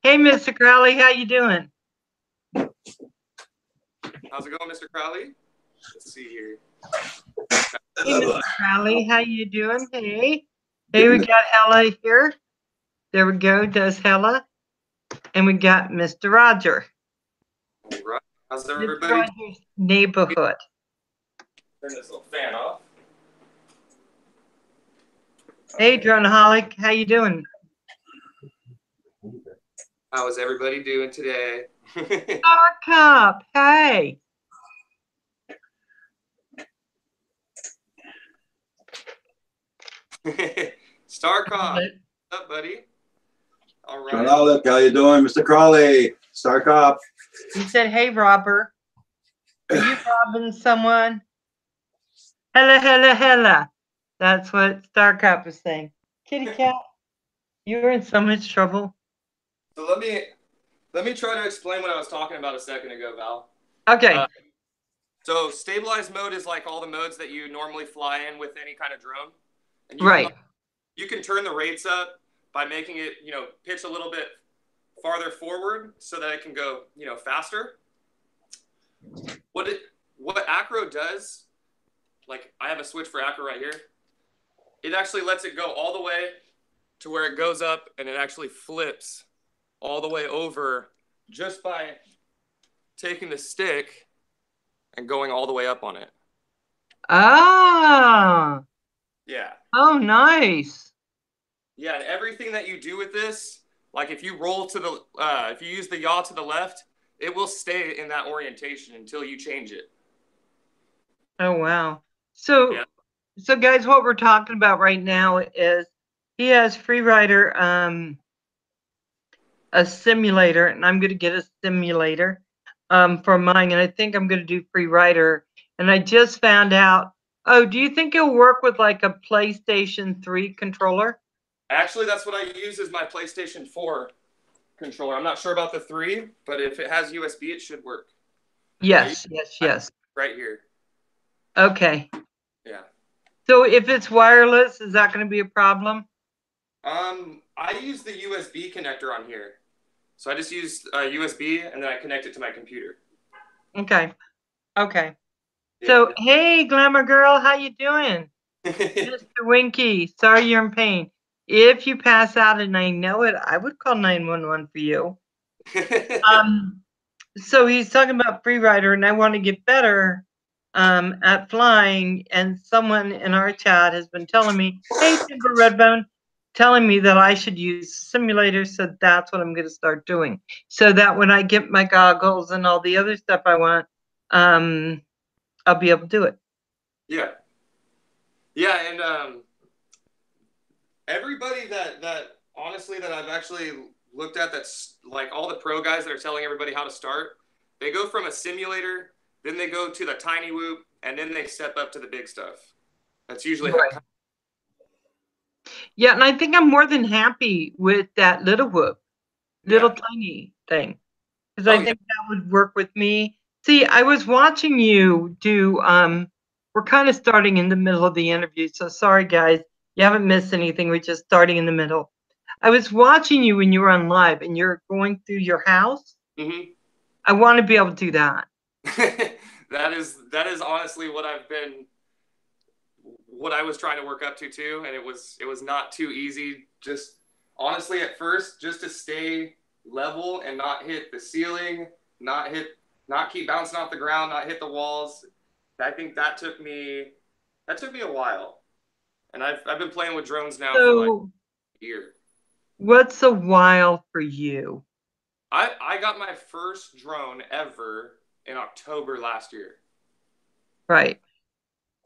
Hey, Mr. Crowley, how you doing? How's it going, Mr. Crowley? Let's see here. Hey, Mr. Crowley, how you doing? Hey. Hey, we got Hella here. There we go, does Hella. And we got Mr. Roger. All right. How's Mr. everybody? Rogers' neighborhood. Turn this little fan off. Hey, Dronaholic, how you doing? How is everybody doing today? Star Cup, hey. Starcom, what's up, buddy? All right. John, how you doing, Mr. Crawley? Star Cop. He said, hey, Robert. Are you robbing someone? Hella, hella, hella. That's what Star Cup was saying. Kitty cat, you're in so much trouble. So let me try to explain what I was talking about a second ago, Val. Okay. So stabilized mode is like all the modes that you normally fly in with any kind of drone. And you can turn the rates up by making it, pitch a little bit farther forward so that it can go, faster. What acro does, like I have a switch for acro right here. It actually lets it go all the way to where it goes up and it actually flips all the way over just by taking the stick and going all the way up on it. Ah. Yeah. Oh, nice. Yeah, and everything that you do with this, like if you roll to the, if you use the yaw to the left, it will stay in that orientation until you change it. Oh, wow. So guys, what we're talking about right now is he has Freerider, a simulator, and I'm going to get a simulator for mine, and I think I'm going to do Freerider. And I just found out, oh, do you think it'll work with like a PlayStation 3 controller? Actually, that's what I use as my PlayStation 4 controller. I'm not sure about the 3, but if it has USB, it should work. Yes. Right here. Okay. Yeah. So if it's wireless, is that going to be a problem? I use the USB connector on here. So I just use USB and then I connect it to my computer. Okay. Yeah. So, hey, Glamour Girl, how you doing? Mr. Winky, sorry you're in pain. If you pass out and I know it, I would call 911 for you. So he's talking about Freerider, and I want to get better at flying. And someone in our chat has been telling me, hey, Timber Redbone, telling me that I should use simulators. So that's what I'm going to start doing. So that when I get my goggles and all the other stuff I want, I'll be able to do it. Yeah. Yeah, and everybody that honestly that I've actually looked at, that's like all the pro guys that are telling everybody how to start, they go from a simulator, then they go to the tiny whoop, and then they step up to the big stuff. That's usually how. Yeah, and I think I'm more than happy with that little whoop, tiny thing, because I think that would work with me. See, I was watching you do. We're kind of starting in the middle of the interview, so sorry, guys. You haven't missed anything. We're just starting in the middle. I was watching you when you were on live, and you're going through your house. Mm-hmm. I want to be able to do that. That is honestly what I was trying to work up to too, and it was not too easy. Just honestly, at first, just to stay level and not hit the ceiling, not keep bouncing off the ground, not hit the walls. I think that took me a while, and I've been playing with drones now for like a year. What's a while for you? I got my first drone ever in October last year. Right.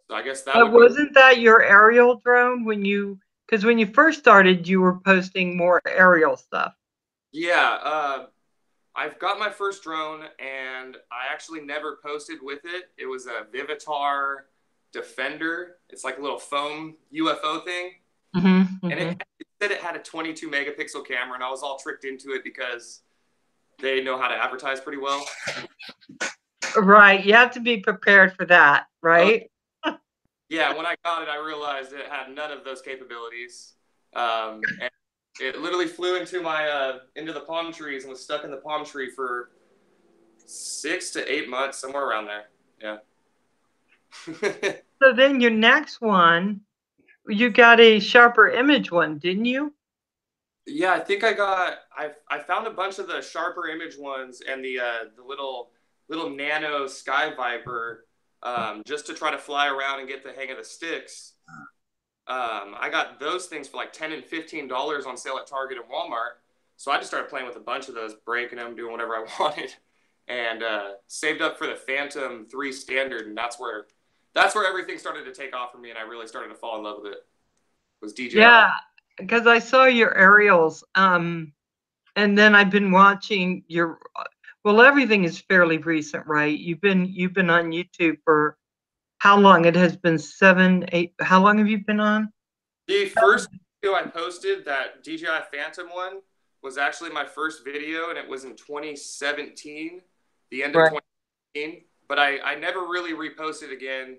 So I guess that. But wasn't that your aerial drone because when you first started, you were posting more aerial stuff. Yeah, I've got my first drone, and I actually never posted with it. It was a Vivitar Defender. It's like a little foam UFO thing. Mm-hmm. And it said it had a 22 megapixel camera, and I was all tricked into it because they know how to advertise pretty well. Right. You have to be prepared for that, right? Yeah, when I got it, I realized it had none of those capabilities. And It literally flew into my into the palm trees and was stuck in the palm tree for 6 to 8 months, somewhere around there. Yeah. So then your next one, you got a sharper image one, didn't you? Yeah, I think I found a bunch of the sharper image ones and the little nano Sky Viper just to try to fly around and get the hang of the sticks. I got those things for like $10 and $15 on sale at Target and Walmart. So I just started playing with a bunch of those, breaking them, doing whatever I wanted, and saved up for the Phantom 3 Standard, and that's where everything started to take off for me, and I really started to fall in love with it. Was DJI. Yeah, because I saw your aerials, and then I've been watching your. Well, everything is fairly recent, right? You've been on YouTube for how long? It has been 7, 8. How long have you been on? The first video I posted, that DJI Phantom one, was actually my first video, and it was in 2017, the end of Right. 2017. But I never really reposted again.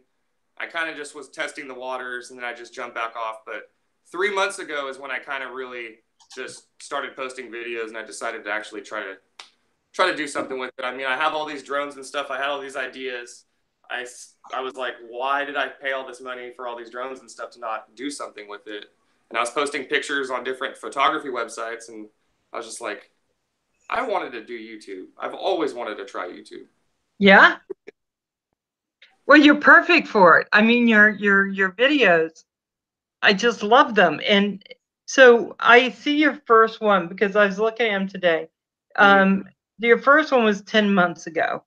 I kind of just was testing the waters, and then I just jumped back off. But 3 months ago is when I kind of really just started posting videos, and I decided to actually try to do something with it. I mean, I have all these drones and stuff. I had all these ideas. I was like, why did I pay all this money for all these drones and stuff to not do something with it? And I was posting pictures on different photography websites, and I was just like, I wanted to do YouTube. I've always wanted to try YouTube. Yeah. Well, you're perfect for it. I mean, your videos, I just love them. And so I see your first one because I was looking at them today. Your first one was 10 months ago.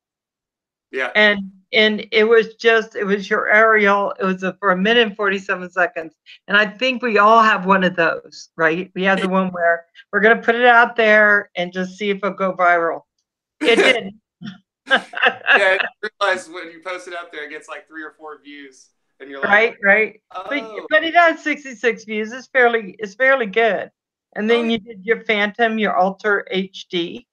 Yeah. And it was your aerial. It was for 1minute and 47 seconds. And I think we all have one of those, right? We have the one where we're going to put it out there and just see if it'll go viral. It did. Yeah, I realized when you post it up there, it gets like 3 or 4 views, and you're like, right. oh. But it has 66 views. It's fairly good. And then you did your Phantom, your Ultra HD.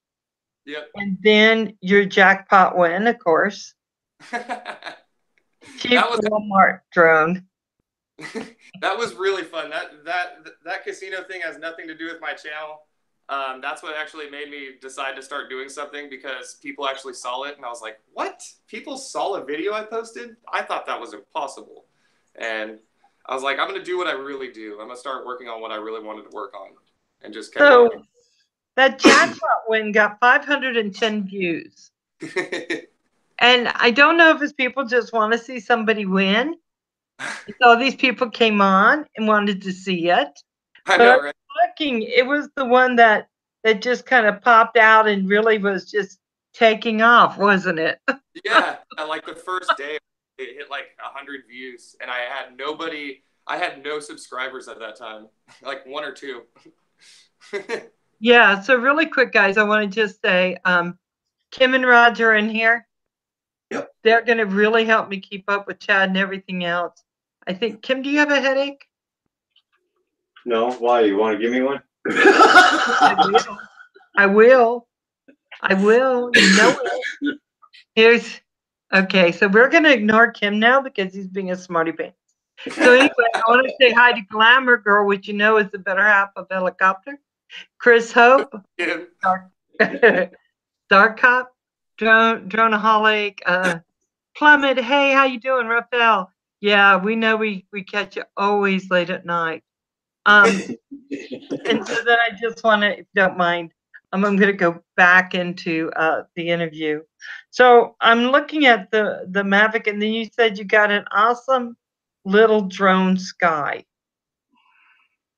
Yep. And then your jackpot win, of course. Cheap Walmart drone. That was really fun. That casino thing has nothing to do with my channel. That's what actually made me decide to start doing something, because people actually saw it, and I was like, what? People saw a video I posted? I thought that was impossible. And I was like, I'm going to do what I really do. I'm going to start working on what I really wanted to work on, and just kept going. That jackpot win got 510 views. And I don't know if it's people just want to see somebody win. So these people came on and wanted to see it. I know, right? It was the one that just kind of popped out and really was just taking off, wasn't it? Yeah, like the first day, it hit like 100 views, and I had no subscribers at that time, like 1 or 2. Yeah, so really quick, guys, I want to just say, Kim and Roger in here. Yep. They're going to really help me keep up with Chad and everything else. I think, Kim, do you have a headache? No, why? You want to give me one? I will. You know it. Okay, so we're going to ignore Kim now because he's being a smarty pants. So anyway, I want to say hi to Glamour Girl, which you know is the better half of Hella Copter. Chris Hope. Dark Cop. Droneaholic. Plummet. Hey, how you doing, Raphael? Yeah, we know we catch you always late at night. And so then I just want to, if you don't mind, I'm going to go back into the interview. So I'm looking at the Mavic, and then you said you got an awesome little drone Sky.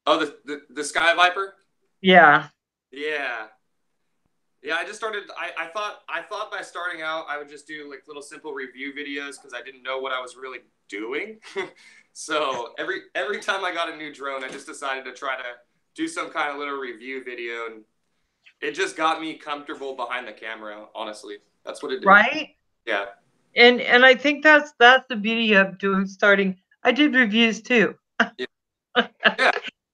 Oh, the Sky Viper? Yeah. Yeah, I just started. I thought by starting out I would just do like little simple review videos, because I didn't know what I was really doing. So every time I got a new drone, I just decided to try to do some kind of little review video, and it just got me comfortable behind the camera. Honestly, that's what it did. Right. Yeah. And I think that's the beauty of starting. I did reviews too. Yeah. Yeah.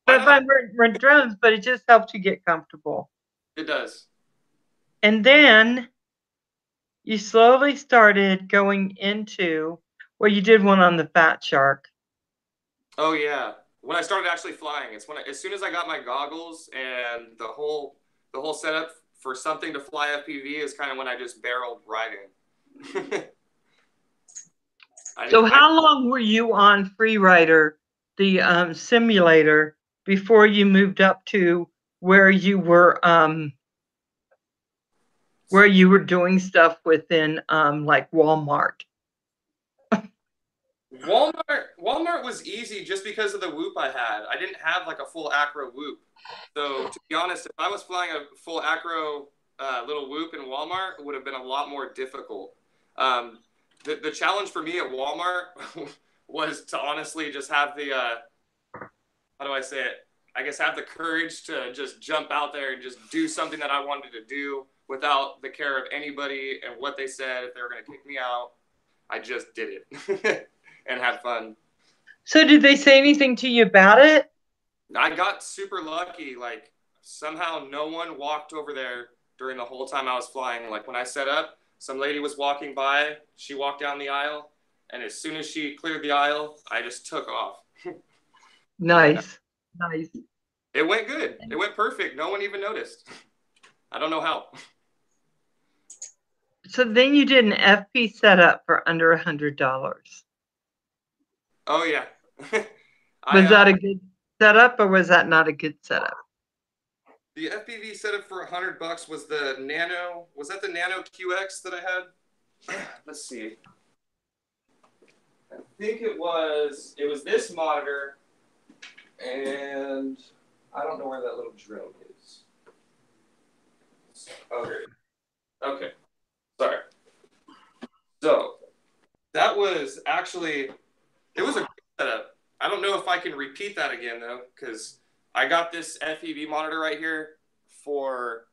But if I rent drones, but it just helps you get comfortable. It does. And then you slowly started going into, well, you did one on the Fat Shark. Oh yeah. when I started actually flying. It's when as soon as I got my goggles and the whole setup for something to fly FPV is kind of when I just barreled right in. So how long were you on Freerider, the simulator, before you moved up to where you were doing stuff within like Walmart? Walmart was easy just because of the whoop I had. I didn't have like a full acro whoop. So to be honest, if I was flying a full acro little whoop in Walmart, it would have been a lot more difficult. The challenge for me at Walmart was to honestly just have the how do I say it? I guess have the courage to just jump out there and just do something that I wanted to do without the care of anybody and what they said, if they were going to kick me out. I just did it and had fun. So did they say anything to you about it? I got super lucky. Like somehow no one walked over there during the whole time I was flying. Like when I set up, some lady was walking by. She walked down the aisle. And as soon as she cleared the aisle, I just took off. Nice. Nice. It went good. It went perfect. No one even noticed. I don't know how. So then you did an FP setup for under $100. Oh yeah. Was that a good setup, or was that not a good setup? The FPV setup for $100 was the Nano. Was that the Nano QX that I had? Let's see. I think it was this monitor, and I don't know where that little drone is. Oh, here. Okay. Sorry. So that was actually, it was a good setup. I don't know if I can repeat that again though, because I got this FPV monitor right here for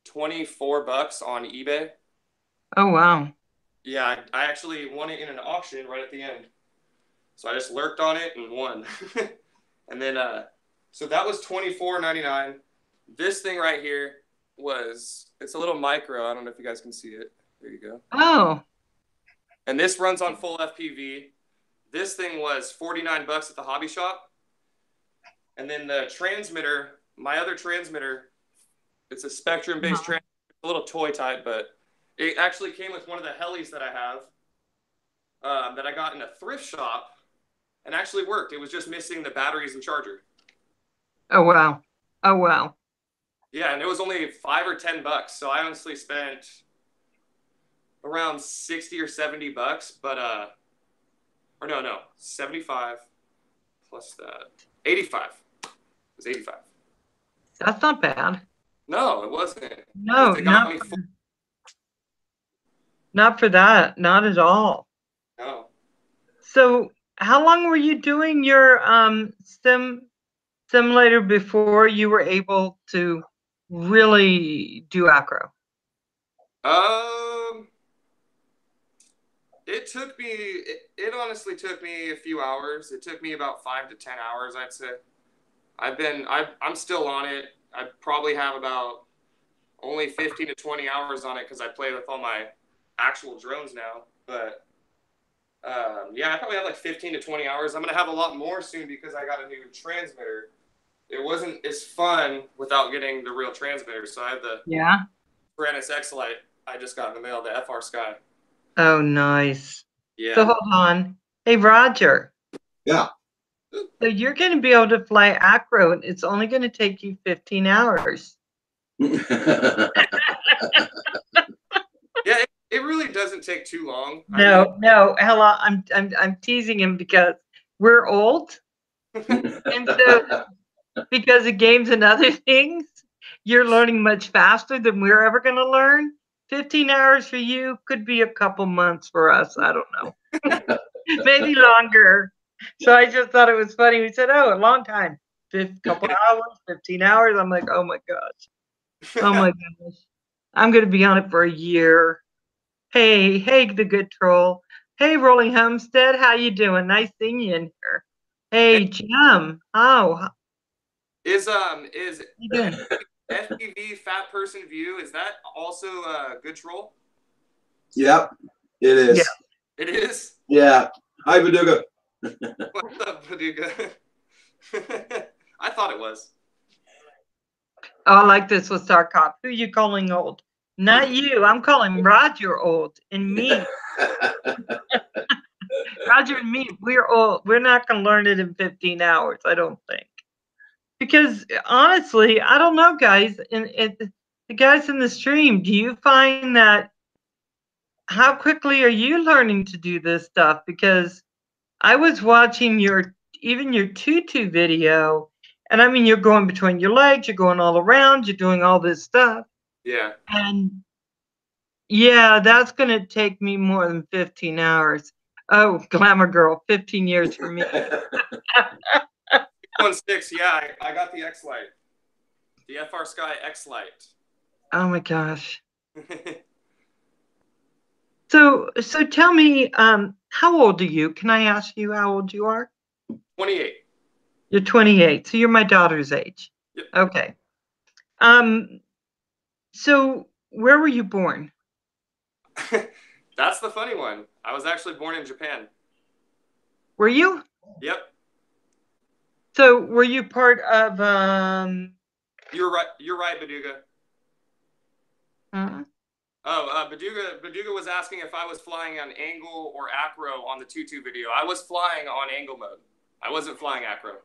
$24 on eBay. Oh wow. Yeah, I actually won it in an auction right at the end. So I just lurked on it and won. And then so that was $24.99. This thing right here it's a little micro. I don't know if you guys can see it. There you go. Oh. And this runs on full FPV. This thing was $49 at the hobby shop. And then the transmitter, my other transmitter, it's a Spectrum-based transmitter, a little toy type, but it actually came with one of the Hellies that I have that I got in a thrift shop and actually worked. It was just missing the batteries and charger. Oh, wow. Oh, wow. Yeah, and it was only $5 or $10. So I honestly spent around 60 or $70, but or no, 75 plus that 85. It was 85. That's not bad. No, it wasn't. No, not for that. Not at all. No. So how long were you doing your simulator before you were able to really do acro? It took me. It honestly took me a few hours. It took me about 5 to 10 hours, I'd say. I'm still on it. I probably have about only 15 to 20 hours on it because I play with all my actual drones now. But yeah, I probably have like 15 to 20 hours. I'm gonna have a lot more soon because I got a new transmitter. It wasn't as fun without getting the real transmitter. So I have the Brandis X-Lite I just got in the mail, the FR Sky. Oh, nice. Yeah. So hold on. Hey, Roger. Yeah. So you're going to be able to fly acro, and it's only going to take you 15 hours. Yeah, it really doesn't take too long. No, Hella, I'm teasing him because we're old, and so because of games and other things, you're learning much faster than we're ever going to learn. 15 hours for you could be a couple months for us. I don't know. Maybe longer. So I just thought it was funny. We said, oh, a long time. Couple hours, 15 hours. I'm like, oh my gosh. Oh my gosh. I'm going to be on it for a year. Hey, the good troll. Hey, Rolling Homestead. How you doing? Nice seeing you in here. Hey, Jim. Oh. Is FPV Fat Person View, is that also a good troll? Yep, it is. Yeah. It is? Yeah. Hi, Baduga. What's up, Baduga? I thought it was. Oh, I like this with Star Cop. Who you calling old? Not you. I'm calling Roger old and me. Roger and me, we're old. We're not going to learn it in 15 hours, I don't think. Because honestly, I don't know, guys. The guys in the stream, do you find that how quickly are you learning to do this stuff? Because I was watching even your tutu video, and I mean, you're going between your legs, you're going all around, you're doing all this stuff. Yeah. And yeah, that's going to take me more than 15 hours. Oh, glamour girl, 15 years for me. 16, yeah, I got the X Lite. The FR Sky X Lite. Oh my gosh. So tell me, how old are you? Can I ask you how old you are? 28. You're 28, so you're my daughter's age. Yep. Okay. So where were you born? That's the funny one. I was actually born in Japan. Were you? Yep. So were you part of You're right. You're right, Baduga. uh, Oh, Baduga was asking if I was flying on angle or acro on the tutu video. I was flying on angle mode. I wasn't flying acro.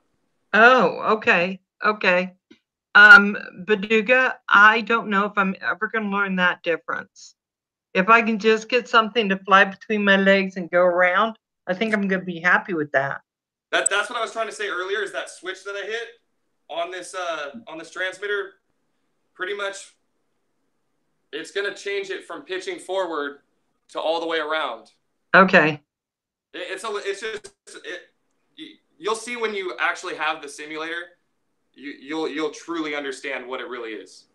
Oh, okay. Okay. Baduga, I don't know if I'm ever going to learn that difference. If I can just get something to fly between my legs and go around, I think I'm going to be happy with that. That's what I was trying to say earlier. Is that switch that I hit on this transmitter? Pretty much, it's going to change it from pitching forward to all the way around. Okay. You'll see when you actually have the simulator. You'll truly understand what it really is.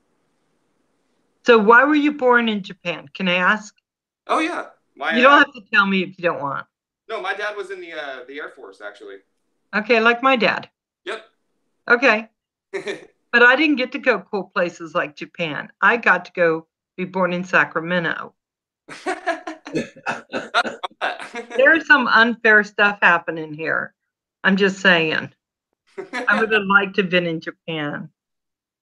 So why were you born in Japan? Can I ask? Oh yeah, you don't have to tell me if you don't want. No, my dad was in the Air Force actually. Okay, like my dad. Yep. Okay. But I didn't get to go cool places like Japan. I got to go be born in Sacramento. There's some unfair stuff happening here. I'm just saying. I would have liked to have been in Japan.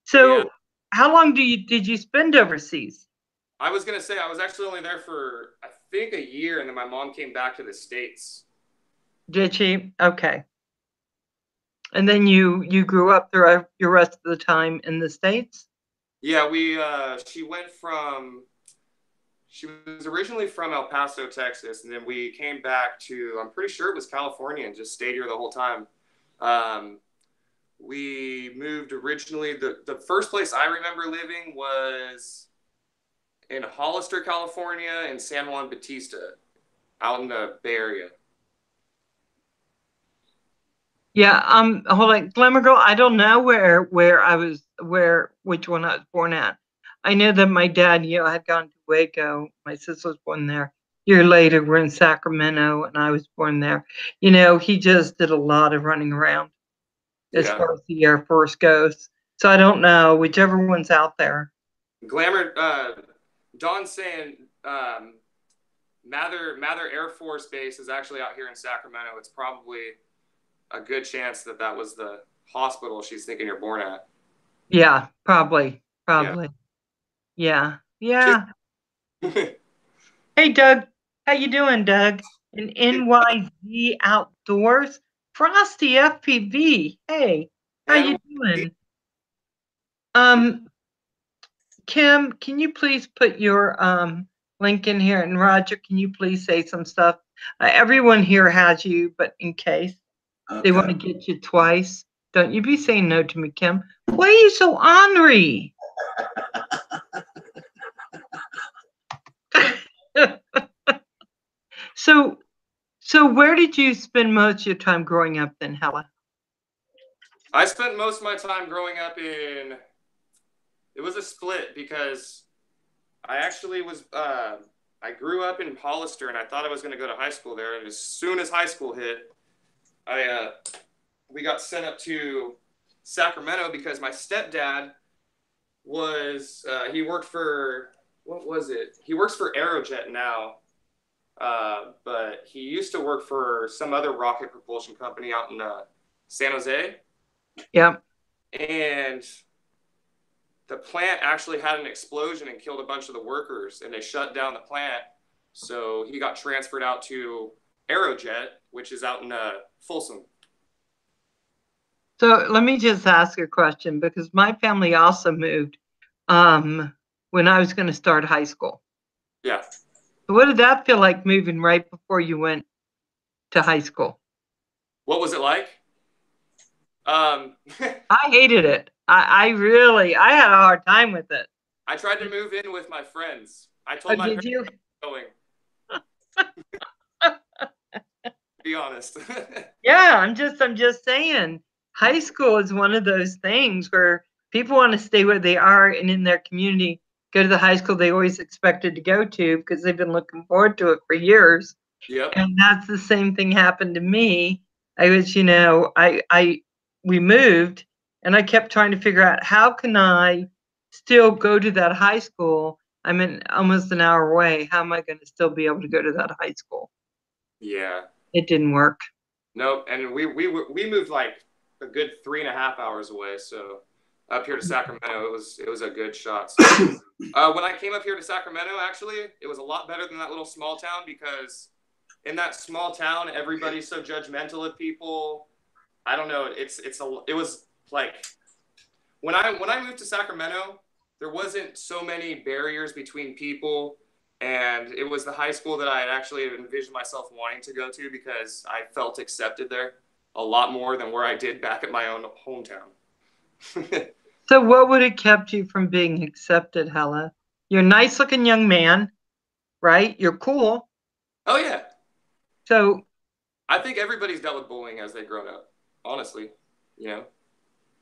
So, yeah. How long did you spend overseas? I was gonna say I was actually only there for I think a year, and then my mom came back to the States. Did she? Okay. And then you grew up throughout your rest of the time in the States? Yeah, she was originally from El Paso, Texas, and then we came back to, I'm pretty sure it was California, and just stayed here the whole time. We moved originally, the first place I remember living was in Hollister, California, and San Juan Bautista, out in the Bay Area. Yeah, hold on, Glamour Girl, I don't know which one I was born at. I know that my dad, had gone to Waco. My sister was born there. A year later, we're in Sacramento, and I was born there. He just did a lot of running around as far as the Air Force goes. So I don't know, whichever one's out there. Glamour, Dawn's saying Mather Air Force Base is actually out here in Sacramento. It's probably a good chance that was the hospital she's thinking you're born at. Yeah, probably. Yeah. Hey, Doug. How you doing, Doug? In NYZ Outdoors? Frosty FPV. Hey, how you doing? Kim, can you please put your link in here? And Roger, can you please say some stuff? Everyone here has you, but in case they want to get you twice, don't you be saying no to me, Kim. Why are you so ornery? So where did you spend most of your time growing up then, Hella? I spent most of my time growing up it was a split because I actually I grew up in Hollister, and I thought I was going to go to high school there. And as soon as high school hit, we got sent up to Sacramento because my stepdad he worked for, what was it? He works for Aerojet now. But he used to work for some other rocket propulsion company out in San Jose. Yep. And the plant actually had an explosion and killed a bunch of the workers, and they shut down the plant. So he got transferred out to Aerojet, which is out in Folsom. So let me just ask a question, because my family also moved when I was going to start high school. Yeah. So what did that feel like, moving right before you went to high school? What was it like? I hated it. I had a hard time with it. I tried to move in with my friends. I Oh, told my did parents you? going. Be honest. Yeah, I'm just saying, high school is one of those things where people want to stay where they are and in their community, go to the high school they always expected to go to because they've been looking forward to it for years. Yep. And that's the same thing happened to me. I was, we moved, and I kept trying to figure out, how can I still go to that high school? I'm almost an hour away. How am I going to still be able to go to that high school? Yeah. It didn't work. Nope. And we moved like a good 3.5 hours away. So up here to Sacramento, it was a good shot. So, when I came up here to Sacramento, actually, it was a lot better than that little small town, because in that small town, everybody's so judgmental of people. I don't know. It was like when I moved to Sacramento, there wasn't so many barriers between people, and it was the high school that I had actually envisioned myself wanting to go to, because I felt accepted there a lot more than where I did back at my own hometown. So what would have kept you from being accepted, Hella? You're a nice looking young man, right? You're cool. Oh yeah. So I think everybody's dealt with bullying as they've grown up, honestly, you know?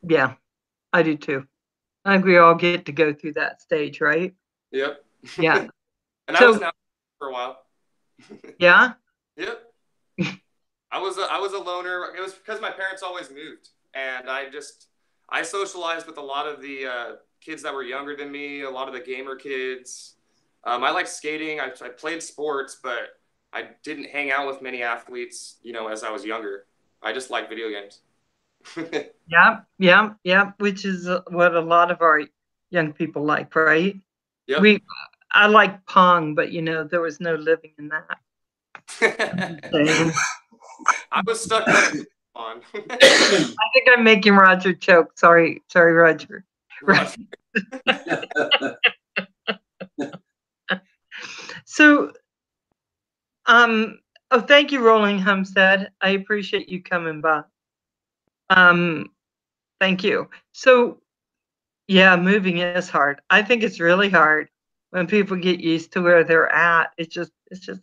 yeah, I do too. I think we all get to go through that stage, right? Yep. Yeah. And I was So an outcast for a while. yeah. Yep. I was a loner. It was because my parents always moved, and I socialized with a lot of the kids that were younger than me, a lot of the gamer kids. I liked skating. I played sports, but I didn't hang out with many athletes, as I was younger. I just liked video games. Yeah, yeah, yeah, which is what a lot of our young people like, right? Yep. We I like Pong, but there was no living in that. I was stuck playing on. I think I'm making Roger choke. Sorry, Roger. Roger. So, oh, thank you, Rolling Homestead. I appreciate you coming by. Thank you. So, yeah, moving is hard. I think it's really hard when people get used to where they're at. It's just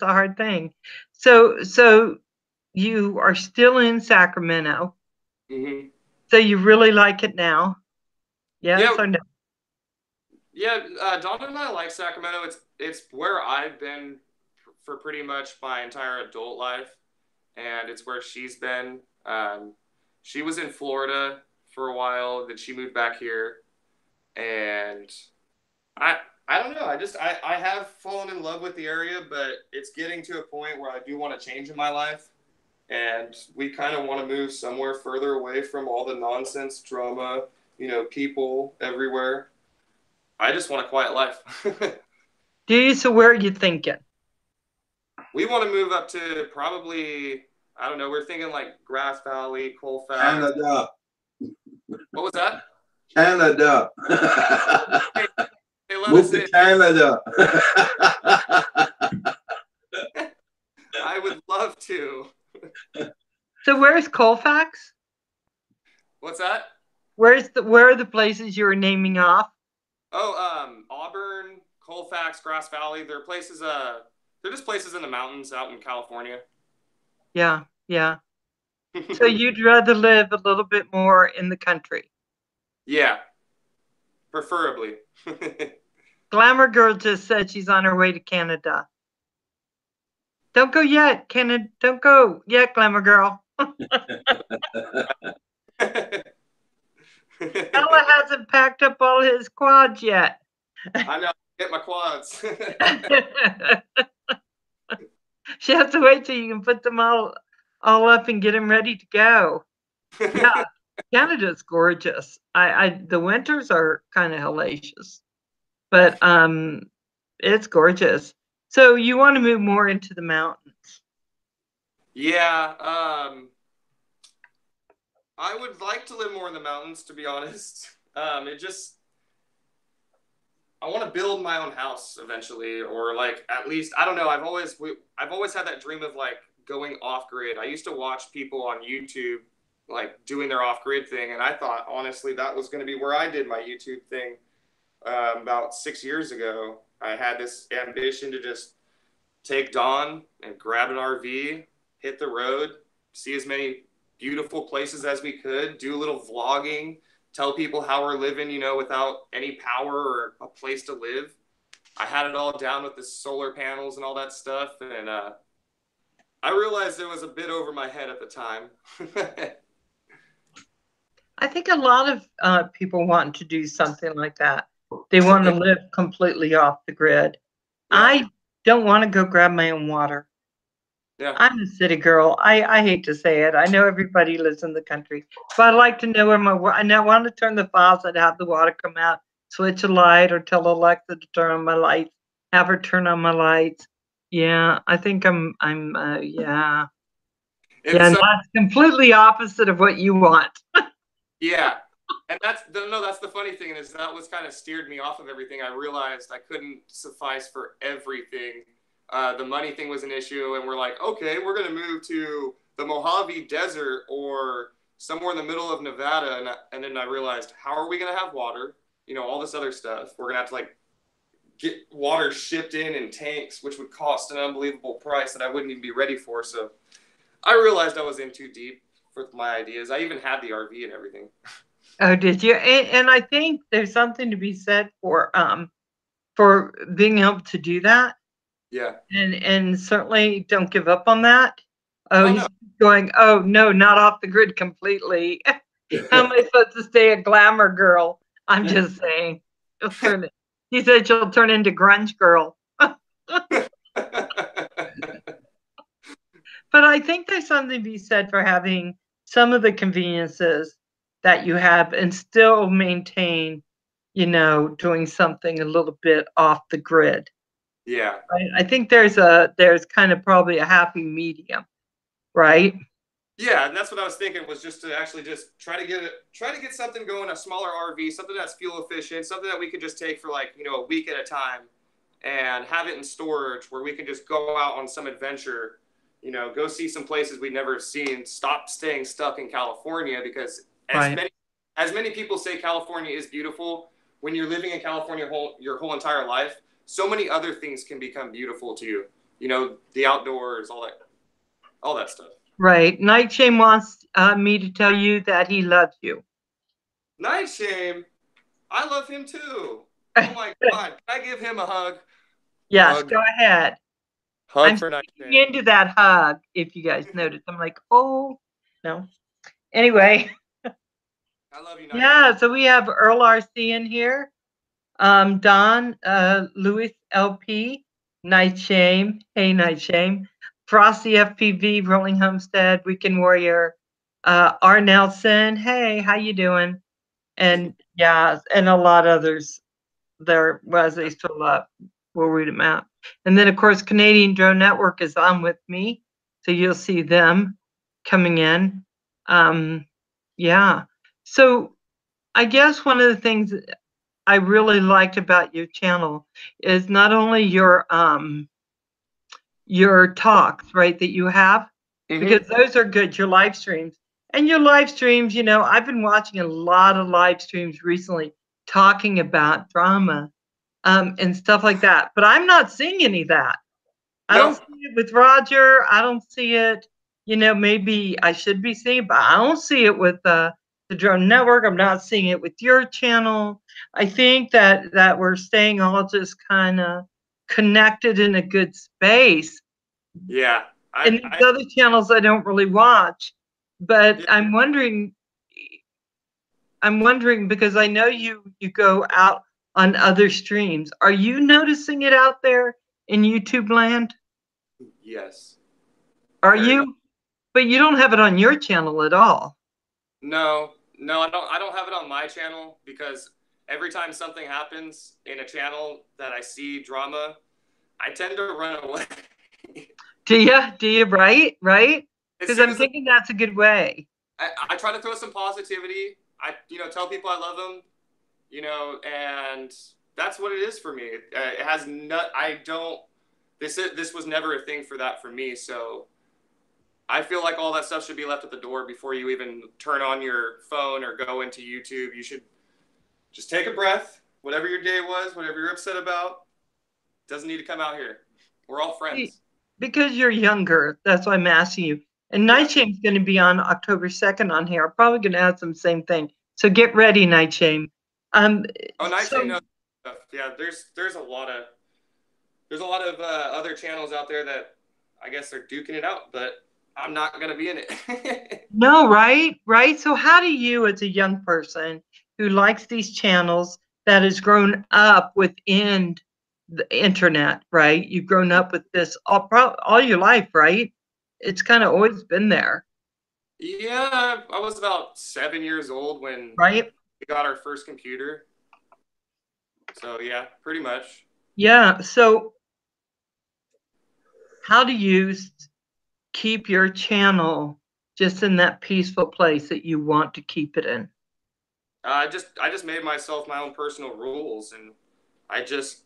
a hard thing. So you are still in Sacramento. Mm-hmm. So you really like it now? Yes Yeah. or no? Yeah, Donna and I like Sacramento. It's where I've been for pretty much my entire adult life, and it's where she's been. She was in Florida for a while, then she moved back here, and I I don't know. I have fallen in love with the area, but it's getting to a point where I do want to change in my life, and we kind of want to move somewhere further away from all the nonsense, drama, people everywhere. I just want a quiet life. Do you? So where are you thinking? We want to move up to probably, I don't know, we're thinking like Grass Valley, Colfax. Canada. What was that? Canada. They let Move us to in. Canada. I would love to. So where's Colfax? What's that? Where are the places you were naming off? Oh, Auburn, Colfax, Grass Valley. They're places. They're just places in the mountains out in California. Yeah, yeah. So you'd rather live a little bit more in the country? Yeah, preferably. Glamour Girl just said she's on her way to Canada. Don't go yet, Canada. Don't go yet, Glamour Girl. Ella hasn't packed up all his quads yet. I know. Get my quads. She has to wait till you can put them all up and get them ready to go. Yeah. Canada's gorgeous. I the winters are kind of hellacious, but it's gorgeous. So you want to move more into the mountains? Yeah, I would like to live more in the mountains, to be honest. It just I want to build my own house eventually, or like at least I don't know. I've always had that dream of like going off grid. I used to watch people on YouTube like doing their off grid thing, and I thought honestly that was going to be where I did my YouTube thing about 6 years ago. I had this ambition to just take Dawn and grab an RV, hit the road, see as many beautiful places as we could, do a little vlogging, tell people how we're living, without any power or a place to live. I had it all down with the solar panels and all that stuff, and I realized it was a bit over my head at the time. I think a lot of people want to do something like that. They want to live completely off the grid. Yeah. I don't want to go grab my own water. Yeah. I'm a city girl. I hate to say it. I know everybody lives in the country, but I like to know where I now want to turn the faucet, have the water come out, switch a light, or tell Alexa to turn on my lights, have her turn on my lights. Yeah, I think yeah. And Yeah, so that's completely opposite of what you want. yeah. And that's the funny thing is that was kind of steered me off of everything. I realized I couldn't suffice for everything. The money thing was an issue, and we're like, okay, we're gonna move to the Mojave Desert or somewhere in the middle of Nevada, and then I realized, how are we gonna have water? All this other stuff. We're gonna have to like get water shipped in tanks, which would cost an unbelievable price that I wouldn't even be ready for. So I realized I was in too deep for my ideas. I even had the RV and everything. Oh, did you? And I think there's something to be said for being able to do that. Yeah. And certainly don't give up on that. Oh, Oh he's no. going, oh no, not off the grid completely. How am I supposed to stay a glamour girl? I'm just saying. He said she'll turn into grunge girl. But I think there's something to be said for having some of the conveniences that you have and still maintain, doing something a little bit off the grid. Yeah. I think there's kind of probably a happy medium, right? Yeah, and that's what I was thinking was just to actually just try to get something going, a smaller RV, something that's fuel efficient, something that we could just take for like, a week at a time and have it in storage where we can just go out on some adventure, go see some places we've never seen, stop staying stuck in California because Right. As many people say California is beautiful, when you're living in California your whole entire life, so many other things can become beautiful to you. The outdoors, all that stuff. Right. Night Shame wants me to tell you that he loves you. Night Shame, I love him too. Oh my God, can I give him a hug? Yes, Hug, go ahead. hug I'm for Night speaking Shame. into that hug, if you guys noticed. I'm like, oh, no. Anyway, I love you, Night yeah, Shame. so we have Earl RC in here, Don, Louis LP, Night Shame, hey Night Shame, Frosty FPV, Rolling Homestead, Weekend Warrior, R. Nelson, hey, how you doing? And yeah, and a lot of others there as they still up. We'll read them out. And then of course Canadian Drone Network is on with me. So you'll see them coming in. Yeah. So I guess one of the things I really liked about your channel is not only your talks, right, that you have, because those are good, your live streams. And your live streams, I've been watching a lot of live streams recently talking about drama and stuff like that. But I'm not seeing any of that. I don't No. see it with Roger. I don't see it, maybe I should be seeing, but I don't see it with the Drone Network. I'm not seeing it with your channel. I think that we're staying all just kind of connected in a good space. Yeah. And these other channels I don't really watch, but Yeah. I'm wondering because I know you go out on other streams. Are you noticing it out there in YouTube land? Yes. Are Very much. you? But you don't have it on your channel at all. No. No, I don't have it on my channel because every time something happens in a channel that I see drama, I tend to run away. Do you? Do you? Right? Right? As Because soon I'm as thinking that's a good way. I try to throw some positivity. I tell people I love them. And that's what it is for me. It has not. I don't. This was never a thing for that for me. So I feel like all that stuff should be left at the door before you even turn on your phone or go into YouTube. You should just take a breath. Whatever your day was, whatever you're upset about, doesn't need to come out here. We're all friends. Because you're younger, that's why I'm asking you. And Yeah. Night Shame's going to be on October 2nd on here. I'm probably going to add some same thing. So get ready, Night Shame. Oh, Night So Shame knows stuff. Yeah, there's a lot of other channels out there that I guess they're duking it out, but I'm not gonna be in it. no, right, right. So how do you, as a young person who likes these channels, that has grown up within the internet, right? You've grown up with this all your life, right? It's kind of always been there, Yeah, I was about 7 years old when right? we got our first computer. So yeah, pretty much. Yeah. So how do you keep your channel just in that peaceful place that you want to keep it in? I just made myself my own personal rules, and I just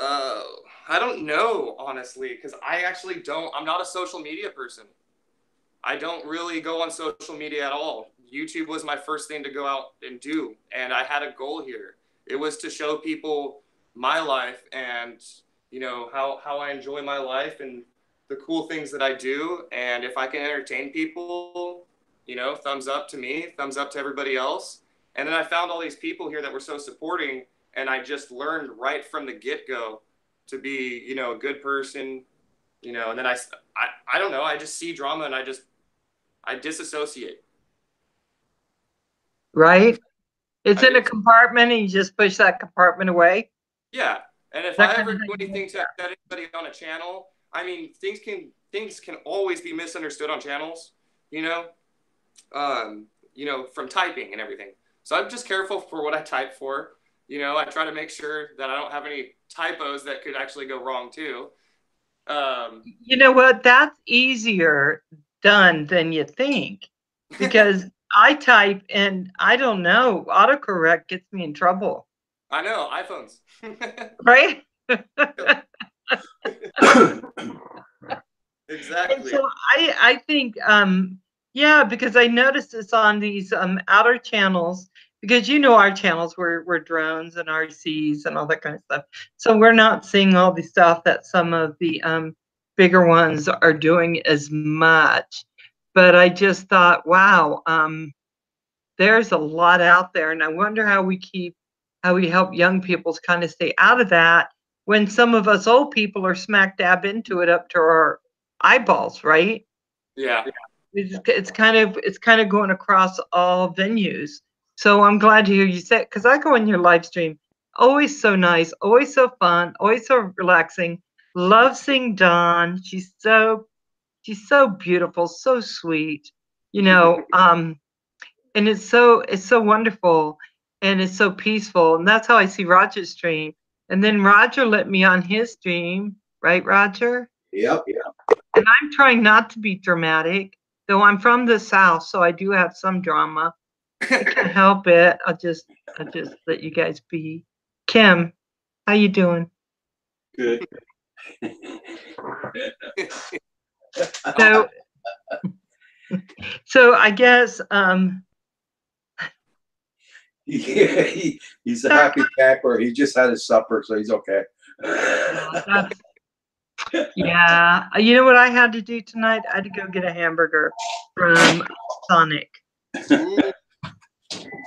uh, I don't know honestly, because I actually don't. I'm not a social media person. I don't really go on social media at all. YouTube was my first thing to go out and do, and I had a goal here. It was to show people my life and how I enjoy my life and the cool things that I do. And if I can entertain people, thumbs up to me, thumbs up to everybody else. And then I found all these people here that were so supporting, and I just learned right from the get go to be a good person. And then I don't know. I just see drama and I disassociate. Right? It's I in a do. compartment and you just push that compartment away. Yeah. And if That I kind ever of do thing. anything to upset anybody on a channel, I mean, things can always be misunderstood on channels, you know, from typing and everything. So I'm just careful for what I type for. I try to make sure that I don't have any typos that could actually go wrong too. You know what? That's easier done than you think because I type and I don't know, autocorrect gets me in trouble. I know, iPhones. Right? And Exactly. so I think yeah, because I noticed this on these outer channels because our channels were drones and RCs and all that kind of stuff. So we're not seeing all the stuff that some of the bigger ones are doing as much. But I just thought, wow, there's a lot out there, and I wonder how we help young people kind of stay out of that when some of us old people are smack dab into it up to our eyeballs, right? Yeah. It's kind of going across all venues. So I'm glad to hear you say it because I go in your live stream, always so nice, always so fun, always so relaxing. Love seeing Dawn. She's so beautiful, so sweet. You know, and it's so wonderful and it's so peaceful. And that's how I see Roger's stream. And then Roger let me on his stream, right, Roger? Yep. And I'm trying not to be dramatic, though I'm from the South, so I do have some drama. I can't help it. I just let you guys be. Kim, how you doing? Good. So so I guess Yeah, he's a happy camper. He just had his supper, so he's okay. that's yeah. You know what I had to do tonight? I had to go get a hamburger from Sonic. Ooh.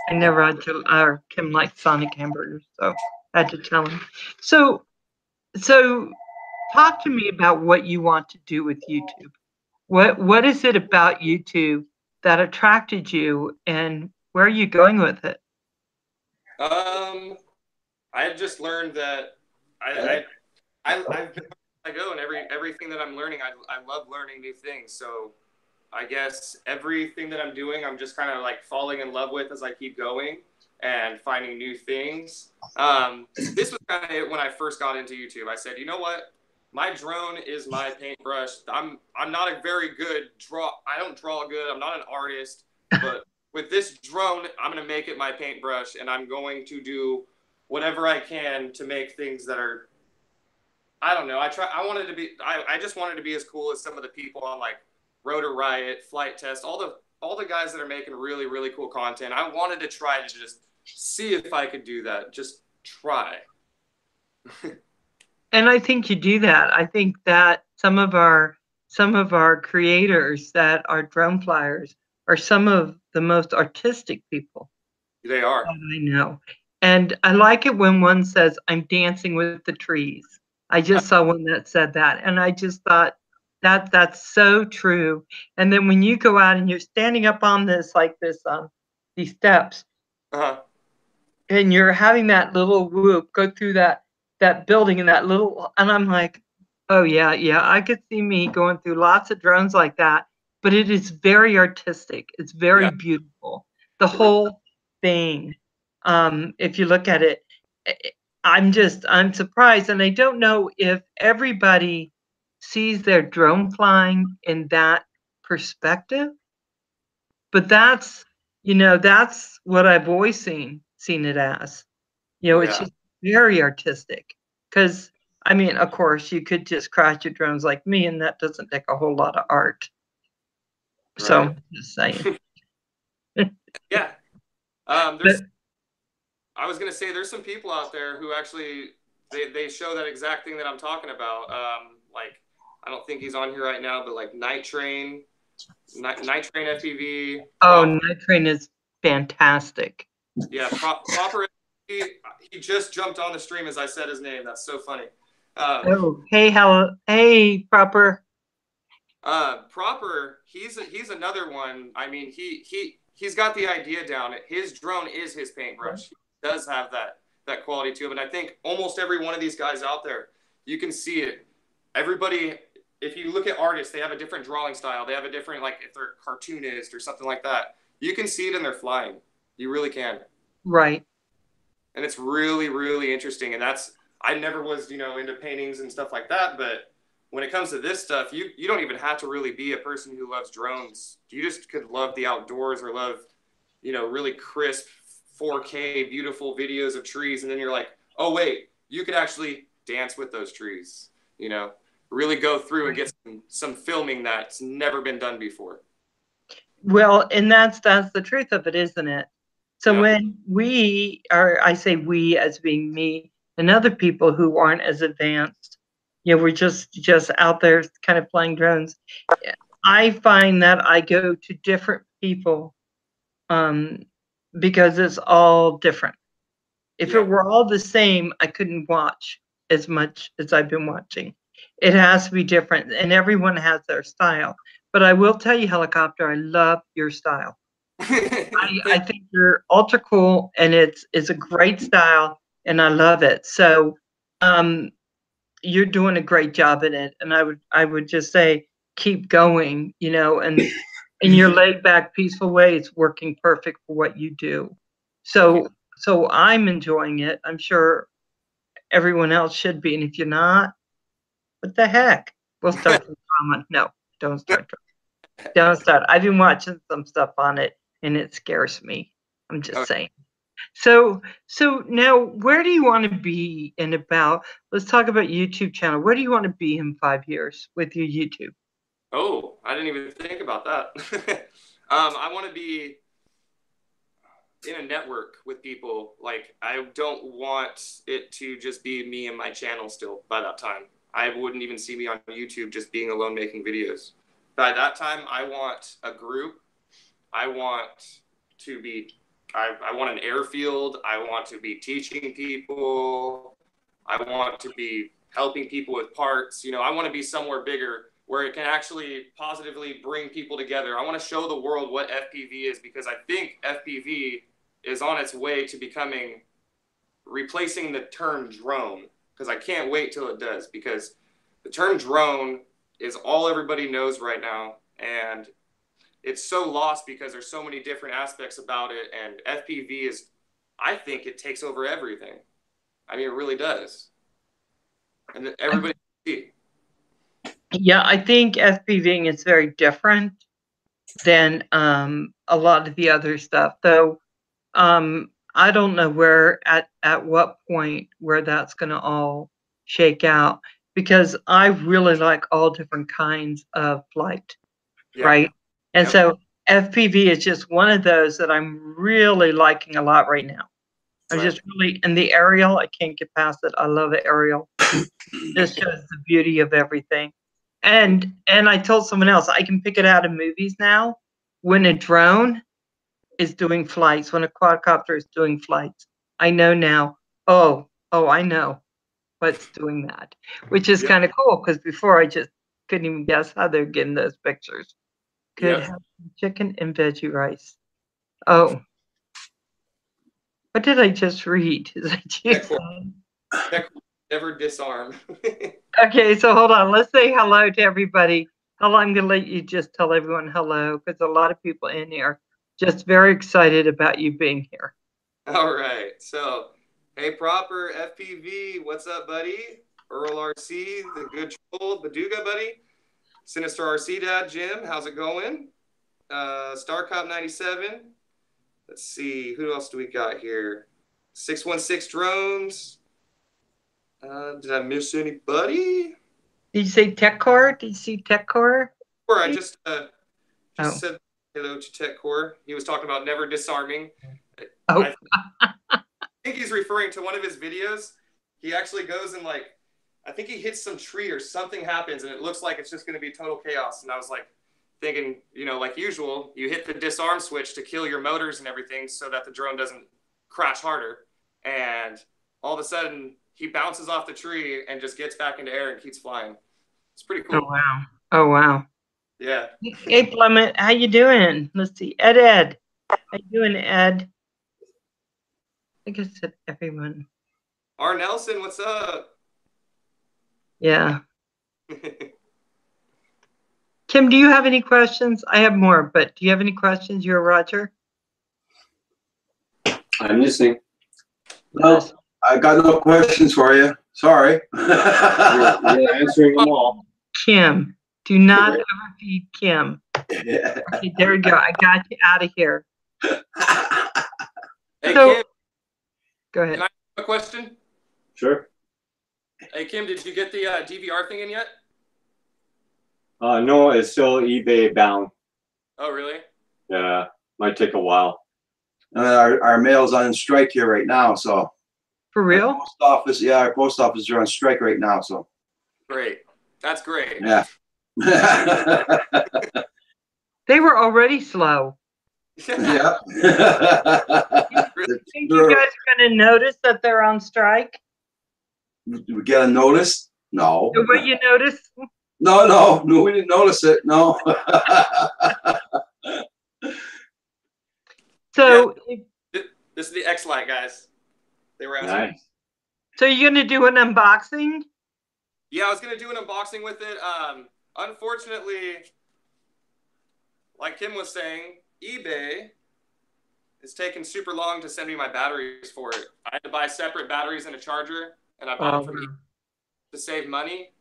I know Roger or Kim likes Sonic hamburgers, so I had to tell him. So so talk to me about what you want to do with YouTube. What is it about YouTube that attracted you and where are you going with it? I had just learned that I've been I go and everything that I'm learning, I love learning new things. So I guess everything that I'm doing, I'm just kind of like falling in love with as I keep going and finding new things. This was kind of it when I first got into YouTube. I said, you know what? My drone is my paintbrush. I'm not a very good I don't draw good. I'm not an artist, but with this drone, I'm going to make it my paintbrush, and I'm going to do whatever I can to make things that are, I don't know. I just wanted to be as cool as some of the people on like Rotor Riot, Flight Test, all the guys that are making really, really cool content. I wanted to try to just see if I could do that. Just try. And I think you do that. I think that some of our creators that are drone flyers are some of the most artistic people They are. that I know. And I like it when one says, I'm dancing with the trees. I just saw one that said that. And I just thought that's so true. And then when you go out and you're standing up on this, like this, these steps, Uh-huh. and you're having that little whoop go through that building and that little, and I'm like, oh yeah, I could see me going through lots of drones like that, but it is very artistic. It's very Yeah. beautiful. The whole thing. If you look at it, I'm surprised, and I don't know if everybody sees their drone flying in that perspective, but that's what I've always seen it as. It's Yeah. just very artistic. Because, I mean, of course, you could just crash your drones like me, and that doesn't take a whole lot of art. Right. So, just saying. Yeah. But I was gonna say there's some people out there who actually they show that exact thing that I'm talking about. Like I don't think he's on here right now, but like Night Train FPV. Night Train is fantastic. Yeah, proper. He just jumped on the stream as I said his name. That's so funny. Hey, Proper. Proper. He's another one. I mean, he's got the idea down. His drone is his paintbrush. He does have that quality to him, and I think almost every one of these guys out there, you can see it. Everybody, if you look at artists, they have a different drawing style. They have a different, like if they're a cartoonist or something like that. You can see it in their flying. You really can. Right. And it's really, really interesting. And I never was, into paintings and stuff like that. But when it comes to this stuff, you don't even have to really be a person who loves drones. You just could love the outdoors or love, really crisp 4K, beautiful videos of trees. And then you're like, oh, wait, you could actually dance with those trees, really go through and get some filming that's never been done before. Well, and that's the truth of it, isn't it? So Yeah. when I say we as being me and other people who aren't as advanced, we're just out there kind of flying drones. I find that I go to different people because it's all different. If it were all the same, I couldn't watch as much as I've been watching. It has to be different, and everyone has their style. But I will tell you, Hella Copter, I love your style. I think you're ultra cool, and it's a great style, and I love it. So, you're doing a great job in it, and I would just say keep going, and in your laid back, peaceful way, it's working perfect for what you do. So I'm enjoying it. I'm sure everyone else should be, and if you're not, what the heck? We'll start some drama. No, don't start drama. Don't start. I've been watching some stuff on it, and it scares me. I'm just saying. So now, where do you want to be in about? Let's talk about YouTube channel. Where do you want to be in 5 years with your YouTube? Oh, I didn't even think about that. I want to be in a network with people. Like, I don't want it to just be me and my channel still by that time. I wouldn't even see me on YouTube just being alone making videos. By that time, I want a group. I want to be, I want an airfield. I want to be teaching people. I want to be helping people with parts. I want to be somewhere bigger where it can actually positively bring people together. I want to show the world what FPV is, because I think FPV is on its way to replacing the term drone, because I can't wait till it does, because the term drone is all everybody knows right now. And it's so lost because there's so many different aspects about it. And FPV is, I think it takes over everything. I mean, it really does. And everybody see. Yeah, I think FPVing is very different than a lot of the other stuff. Though I don't know where at what point where that's going to all shake out, because I really like all different kinds of flight, right? And so FPV is just one of those that I'm really liking a lot right now. I'm just really in the aerial. I can't get past it. I love the aerial. Just shows the beauty of everything. And I told someone else I can pick it out of movies now when a drone is doing flights, when a quadcopter is doing flights. I know now. I know what's doing that, which is kind of cool, because before I just couldn't even guess how they're getting those pictures. Could have chicken and veggie rice. Oh, what did I just read? Is that Never disarm. Okay, so hold on. Let's say hello to everybody. Hello, I'm going to let you just tell everyone hello, because a lot of people in here just very excited about you being here. All right. So, hey, Proper FPV, what's up, buddy? Earl RC, the good troll, Baduga, buddy. Sinister RC Dad, Jim, how's it going? StarCop 97. Let's see, who else do we got here? 616 Drones. Did I miss anybody? Did you say TechCore? Did you see TechCore? Or I just said hello to TechCore. He was talking about never disarming. I think he's referring to one of his videos. He actually goes and I think he hits some tree or something happens, and it looks like it's just going to be total chaos. And I was thinking, like usual, you hit the disarm switch to kill your motors and everything so that the drone doesn't crash harder. And all of a sudden, he bounces off the tree and just gets back into air and keeps flying. It's pretty cool. Oh, wow. Yeah. Hey, Plummet, how you doing? Let's see. Ed. How you doing, Ed? I think I said everyone. R. Nelson, what's up? Yeah. Kim, do you have any questions? I have more, but do you have any questions? You're Roger? I'm listening. No, I got no questions for you. Sorry. You're answering them all. Kim, do not ever feed Kim. Yeah. Okay, there we go. I got you out of here. Hey, Kim. Go ahead. Can I ask a question? Sure. Hey, Kim, did you get the DVR thing in yet? No, it's still eBay bound. Oh, really? Yeah, might take a while. Our mail's on strike here right now, so. For real? Our post office are on strike right now, so. Great. That's great. Yeah. They were already slow. Yeah. You think you guys are going to notice that they're on strike? We get a notice? No. What you notice? No, we didn't notice it. No. So this is the X-Lite, guys. They were asking. Nice. So you're gonna do an unboxing? Yeah, I was gonna do an unboxing with it. Unfortunately, like Kim was saying, eBay is taking super long to send me my batteries for it. I had to buy separate batteries and a charger, and I bought them from eBay to save money.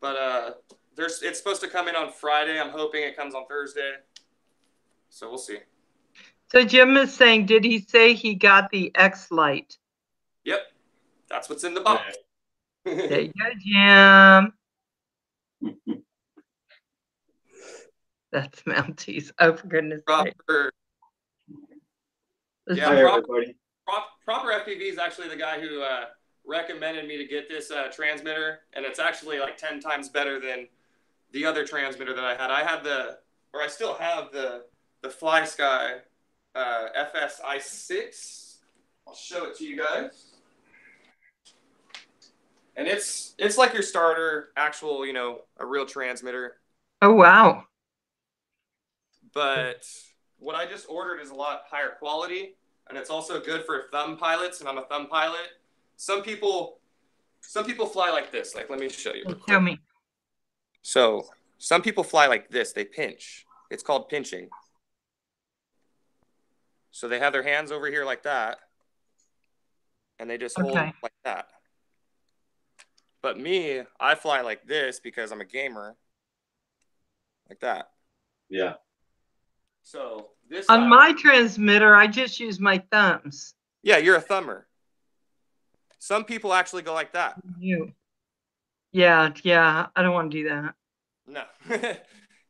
But it's supposed to come in on Friday. I'm hoping it comes on Thursday. So we'll see. So Jim is saying, did he say he got the X-Lite? Yep. That's what's in the box. There you go, Jim. That's Mounties. Oh, for goodness sake. Yeah, everybody. Proper FPV is actually the guy who recommended me to get this transmitter, and it's actually like 10 times better than the other transmitter that I had. I still have the Fly Sky FSI6. I'll show it to you guys. And it's like your starter, actual, a real transmitter. Oh, wow. But what I just ordered is a lot higher quality, and it's also good for thumb pilots, and I'm a thumb pilot. Some people fly like this. Like, let me show you. Show me. So some people fly like this. They pinch. It's called pinching. So they have their hands over here like that, and they just hold like that. But me, I fly like this because I'm a gamer. Like that. Yeah. So this on my transmitter, I just use my thumbs. Yeah, you're a thumber. Some people actually go like that. Yeah, I don't want to do that. No.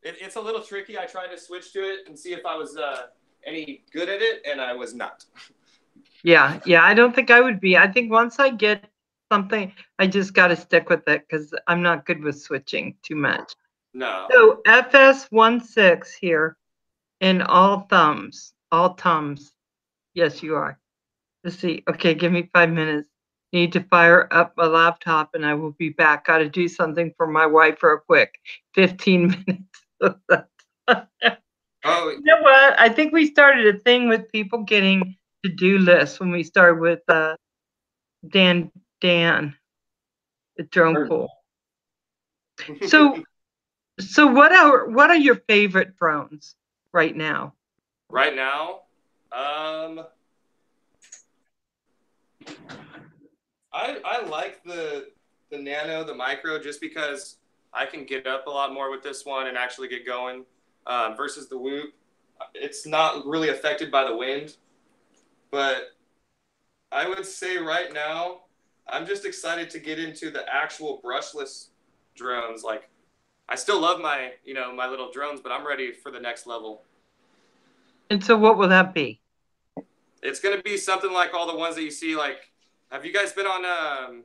It's a little tricky. I tried to switch to it and see if I was any good at it, and I was not. Yeah, I don't think I would be. I think once I get something, I just got to stick with it because I'm not good with switching too much. No. So FS16 here in all thumbs, all thumbs. Yes, you are. Let's see. Okay, give me 5 minutes. Need to fire up my laptop and I will be back. Got to do something for my wife real quick. 15 minutes. Oh. You know what? I think we started a thing with people getting to-do lists when we started with Dan, the drone pool. So what are your favorite drones right now? Right now, I like the nano, the micro, just because I can get up a lot more with this one and actually get going. Versus the Whoop, it's not really affected by the wind, but I would say right now I'm just excited to get into the actual brushless drones. Like, I still love my my little drones, but I'm ready for the next level. And so what will that be? It's going to be something like all the ones that you see. Like, have you guys been on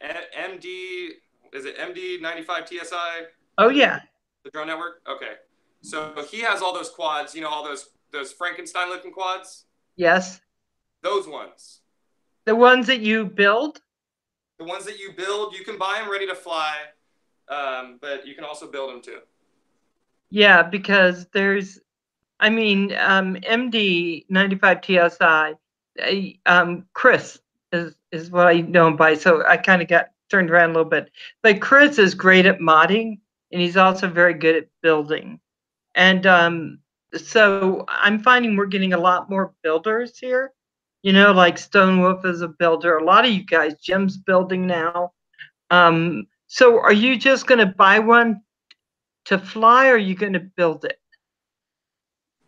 MD? Is it MD 95 TSI? Oh yeah, the drone network. Okay, so he has all those quads. You know, all those Frankenstein looking quads. Yes. Those ones. The ones that you build. The ones that you build, you can buy them ready to fly, but you can also build them too. Yeah, because there's, I mean, MD 95 TSI, Chris is what I know him by. So I kind of got turned around a little bit. But Chris is great at modding, and he's also very good at building. And so I'm finding we're getting a lot more builders here. You know, like Stone Wolf is a builder. A lot of you guys, Jim's building now. So are you just going to buy one to fly, or are you going to build it?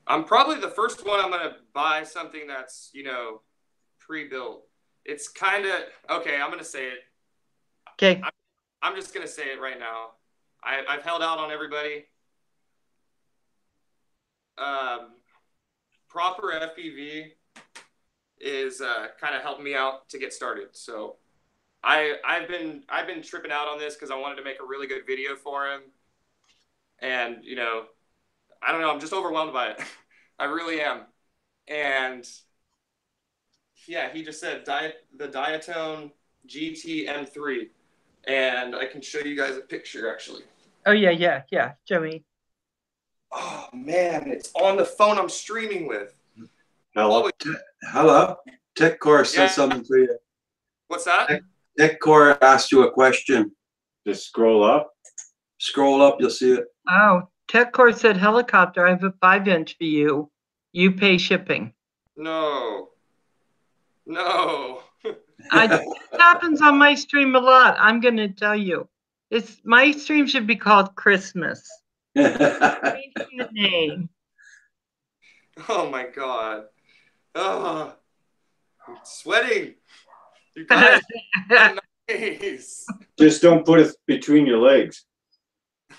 I'm probably the first one. I'm going to buy something that's pre-built. It's kind of okay. I'm going to say it. Okay. I'm just going to say it right now. I've held out on everybody. Proper FPV is kind of helping me out to get started. So I've been tripping out on this because I wanted to make a really good video for him, and I don't know, I'm just overwhelmed by it. I really am. And yeah, he just said the Diatone GT M3, and I can show you guys a picture actually. Oh yeah, show me. Oh man, it's on the phone I'm streaming with. Hello. TechCore said something to you. What's that? TechCore asked you a question. Just scroll up. Scroll up, you'll see it. Oh, TechCore said, Hella Copter, I have a 5-inch for you. You pay shipping. No. It happens on my stream a lot. I'm going to tell you. My stream should be called Christmas. Changing the name. Oh my God. Oh, I'm sweating. You guys. Nice. Just don't put it between your legs.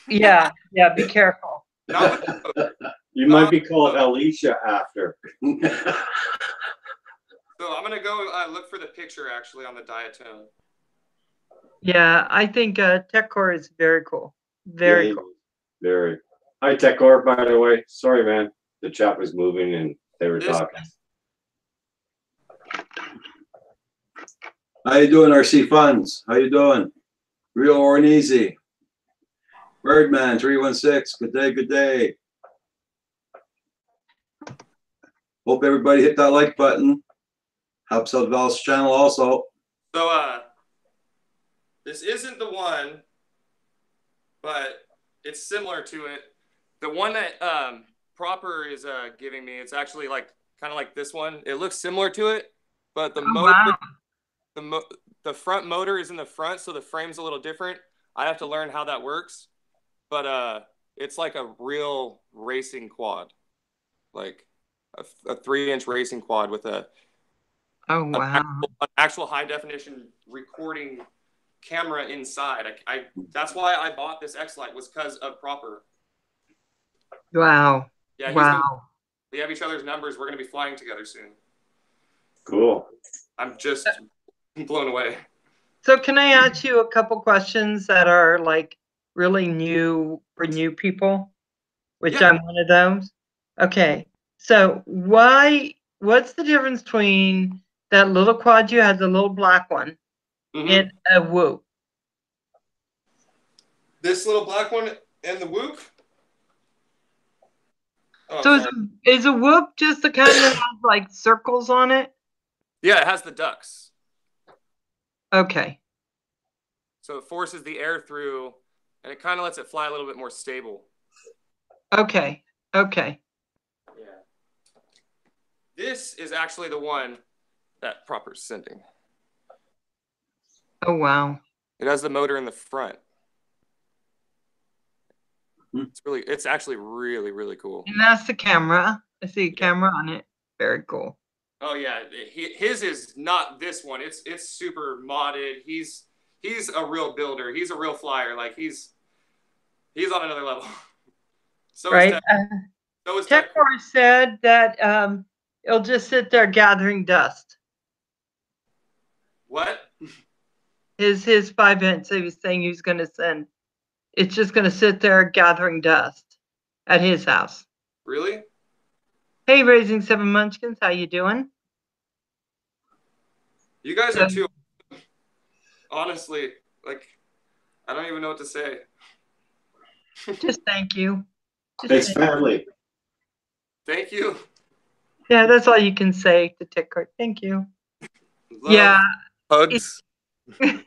Yeah, be careful. You might be called Alicia after. So I'm going to go look for the picture actually on the Diatone. Yeah, I think TechCore is very cool. Very cool. Very. Hi, TechCore, by the way. Sorry, man. The chat was moving and they were talking. How you doing, RC Funds? How you doing? Real or easy? Birdman 316. Good day. Hope everybody hit that like button. Helps out Val's channel also. So this isn't the one, but it's similar to it. The one that Proper is giving me, it's actually like kind of like this one. It looks similar to it, but the motor, wow. the front motor is in the front, so the frame's a little different. I have to learn how that works, but it's like a real racing quad, like a 3-inch racing quad with Oh, wow. an actual high definition recording camera inside. That's why I bought this X-Lite, was because of Proper. Wow. Yeah, Wow. we have each other's numbers. We're gonna be flying together soon. Cool. I'm just blown away. So can I ask you a couple questions that are like really new for new people, which Yeah. I'm one of those? Okay. So what's the difference between that little quad you had, the little black one, and a Whoop? This little black one and the Whoop. Oh, So sorry. is a Whoop just the kind that has like circles on it? Yeah, it has the ducts. Okay. So it forces the air through, and it kind of lets it fly a little bit more stable. Okay. Okay. Yeah. This is actually the one that Proper's sending. Oh, wow. It has the motor in the front. It's actually really, really cool. And that's the camera. I see a camera on it. Very cool. Oh yeah, his is not this one. It's super modded. He's a real builder. He's a real flyer. Like he's on another level. So right. is TechCore said that it'll just sit there gathering dust. What? His 5-inch he was saying he was going to send. It's just going to sit there gathering dust at his house. Really? Hey, Raising 7 Munchkins, how you doing? You guys are too. Honestly, like, I don't even know what to say. Just thank you. Thanks, family. Thank you. Yeah, that's all you can say to TechCore. Thank you. Love, yeah. Hugs. Thank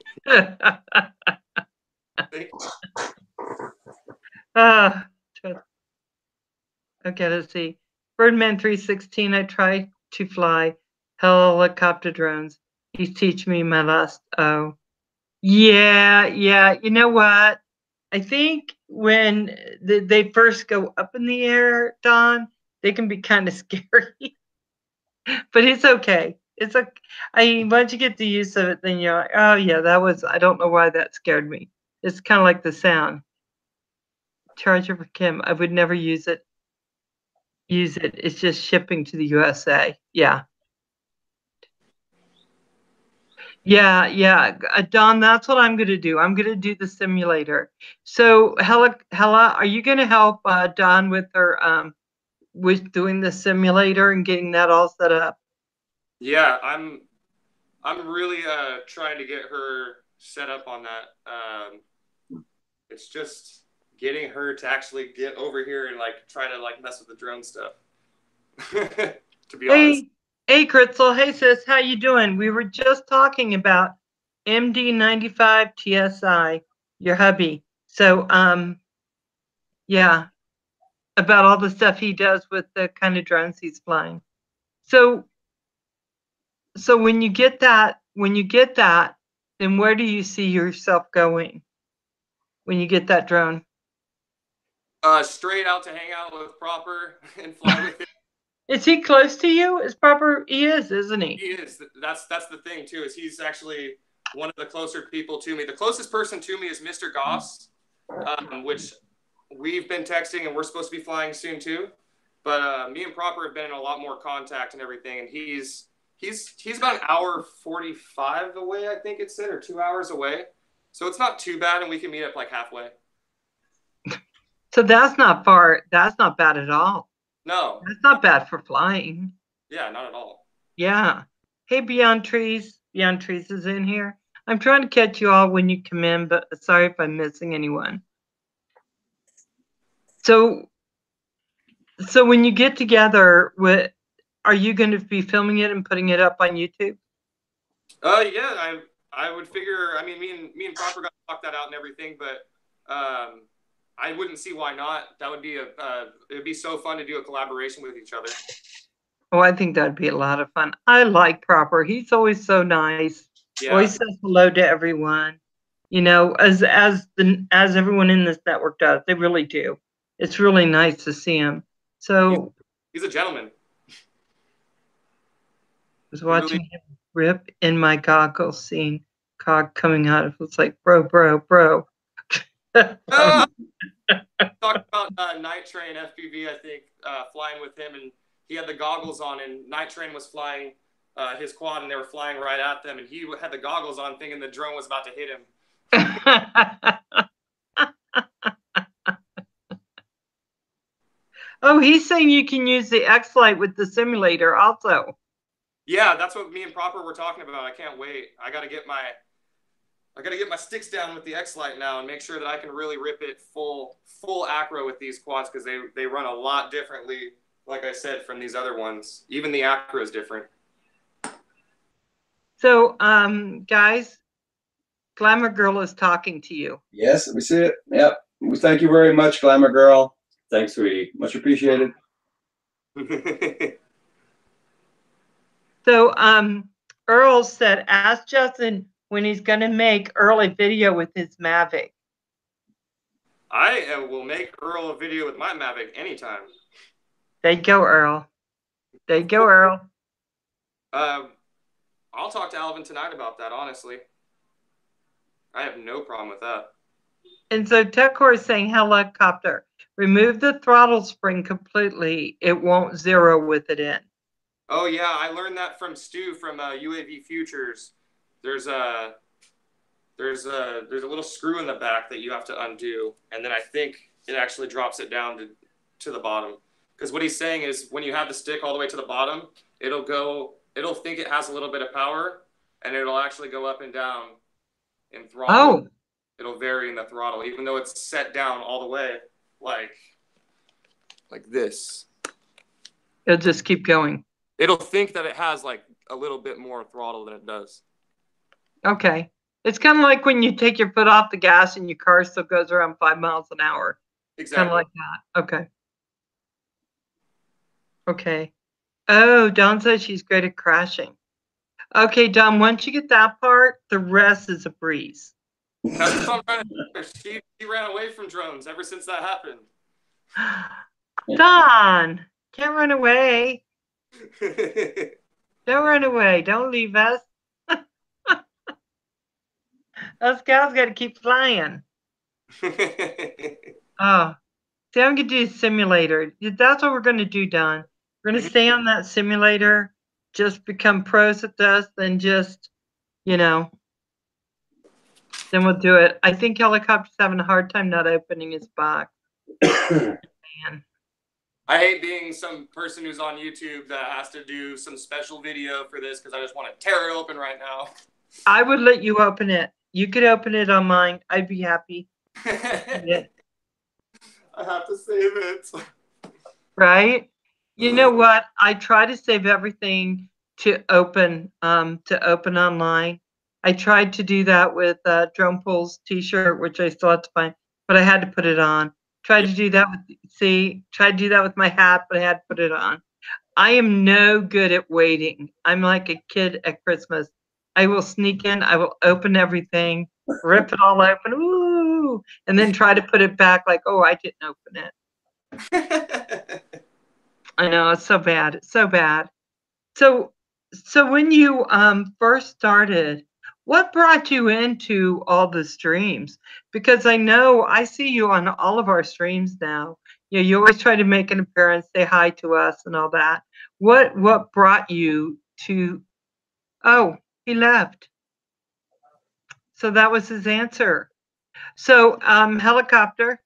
you. Okay, let's see. Birdman 316, I try to fly Hella Copter drones. He's teaching me my last Yeah. You know what? I think when they first go up in the air, Don, they can be kind of scary. But it's okay. It's okay. I mean, once you get the use of it, then you're like, oh yeah, I don't know why that scared me. It's kind of like the sound. Charger for Kim. I would never use it. It's just shipping to the USA. Yeah. Don, that's what I'm going to do. I'm going to do the simulator. So Hella, are you going to help Don with her with doing the simulator and getting that all set up? Yeah, I'm really trying to get her set up on that. It's just getting her to actually get over here and like try to like mess with the drone stuff. To be honest. Hey, Kritzel. Hey, sis. How you doing? We were just talking about MD95 TSI, your hubby. So, yeah, about all the stuff he does with the kind of drones he's flying. So when you get that, then where do you see yourself going when you get that drone? Straight out to hang out with Proper and fly with him. Is he close to you? Is Proper? He is, isn't he? He is. That's the thing too. Is he's actually one of the closer people to me. The closest person to me is Mr. Goss, which we've been texting and we're supposed to be flying soon too. But me and Proper have been in a lot more contact and everything. And he's about an hour 45 away, I think it said, or 2 hours away. So it's not too bad, and we can meet up like halfway. So that's not far. That's not bad at all. No. That's not bad for flying. Yeah, not at all. Yeah. Hey, Beyond Trees. Beyond Trees is in here. I'm trying to catch you all when you come in, but sorry if I'm missing anyone. So when you get together, are you going to be filming it and putting it up on YouTube? Yeah, I would figure. I mean, me and Proper got to talk that out and everything, but I wouldn't see why not. That would be it'd be so fun to do a collaboration with each other. Oh, I think that'd be a lot of fun. I like Proper. He's always so nice. Yeah. Always says hello to everyone. You know, as everyone in this network does. They really do. It's really nice to see him. So he's a gentleman. I was watching him rip in my goggles, seeing cog coming out. It was like, bro. Talked about Night Train FPV, I think, flying with him, and he had the goggles on, and Night Train was flying his quad, and they were flying right at them, and he had the goggles on, thinking the drone was about to hit him. Oh, he's saying you can use the X-Lite with the simulator also. Yeah, that's what me and Proper were talking about. I can't wait. I gotta get my sticks down with the X-Lite now and make sure that I can really rip it full acro with these quads, because they run a lot differently, like I said, from these other ones. Even the acro is different. So, guys, Glamour Girl is talking to you. Yes, we see it. Yep. Thank you very much, Glamour Girl. Thanks, sweetie. Much appreciated. So, Earl said, ask Justin when he's going to make Earl a video with his Mavic. I will make Earl a video with my Mavic anytime. There you go, Earl. There you go, Earl. I'll talk to Alvin tonight about that, honestly. I have no problem with that. And so Techcore is saying, Hella Copter, remove the throttle spring completely. It won't zero with it in. Oh, yeah. I learned that from Stu from UAV Futures. There's a little screw in the back that you have to undo, and then I think it actually drops it down to the bottom. Because what he's saying is when you have the stick all the way to the bottom, it'll think it has a little bit of power, and it'll actually go up and down in throttle. Oh. It'll vary in the throttle, even though it's set down all the way, like this. It'll just keep going. It'll think that it has like a little bit more throttle than it does. Okay. It's kind of like when you take your foot off the gas and your car still goes around 5 miles an hour. Exactly. Kind of like that. Okay. Okay. Oh, Dawn says she's great at crashing. Okay, Dawn, once you get that part, the rest is a breeze. That's what I'm trying to do. She ran away from drones ever since that happened. Dawn, can't run away. Don't run away. Don't leave us. Us gals got to keep flying. Oh, see, I'm going to do a simulator. That's what we're going to do, Don. We're going to stay on that simulator, just become pros at this, then just, then we'll do it. I think Helicopter's having a hard time not opening his box. Man. I hate being some person who's on YouTube that has to do some special video for this, because I just want to tear it open right now. I would let you open it. You could open it on mine. I'd be happy. I have to save it. Right? You know what? I try to save everything to open online. I tried to do that with Drone Pool's t-shirt, which I still have to find, but I had to put it on. Tried to do that with my hat, but I had to put it on. I am no good at waiting. I'm like a kid at Christmas. I will sneak in, I will open everything, rip it all open, ooh, and then try to put it back like, oh, I didn't open it. I know, it's so bad. It's so bad. So when you first started, what brought you into all the streams? Because I know I see you on all of our streams now. You always try to make an appearance, say hi to us and all that. What brought you to, oh, he left. So that was his answer. So Helicopter,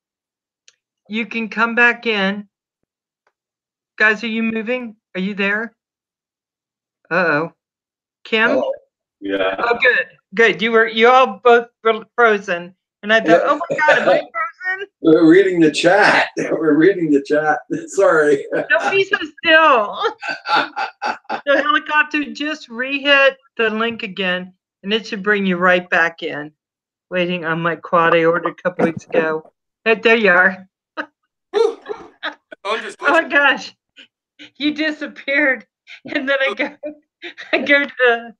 you can come back in. Guys, are you moving? Are you there? Uh-oh. Kim? Oh. Yeah. Oh, good. You all both frozen. And I thought, oh my God, am I frozen? We're reading the chat. Sorry. Don't be so still. The Helicopter, just re-hit the link again, and it should bring you right back in. Waiting on my quad I ordered a couple weeks ago. There you are. Whew. Phone just Oh my glitched. gosh, you disappeared, and then I go to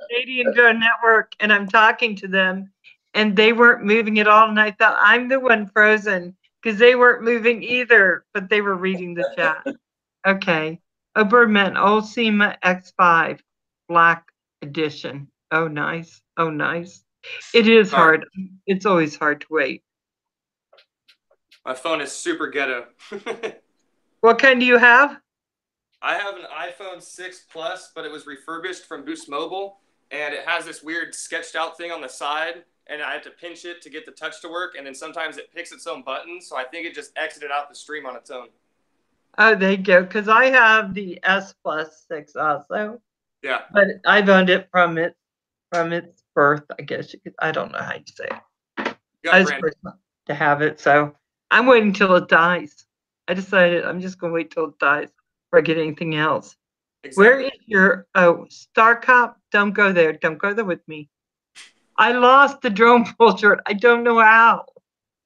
Canadian Drone Network, and I'm talking to them, and they weren't moving at all, and I thought I'm the one frozen because they weren't moving either, but they were reading the chat. Okay. Oberman Olsema X5 Black Edition. Oh, nice. Oh, nice. It is hard. It's always hard to wait. My phone is super ghetto. What kind do you have? I have an iPhone 6 Plus, but it was refurbished from Boost Mobile, and it has this weird sketched out thing on the side, and I have to pinch it to get the touch to work, and then sometimes it picks its own buttons, so I think it just exited out the stream on its own. Oh, there you go. Because I have the S Plus 6 also. Yeah. But I've owned it from its birth, I guess. I don't know how you say it. I was first to have it, so I'm waiting till it dies. I decided I'm just going to wait till it dies before I get anything else. Exactly. Where is your Star Cop? Don't go there. Don't go there with me. I lost the drone pull short. I don't know how.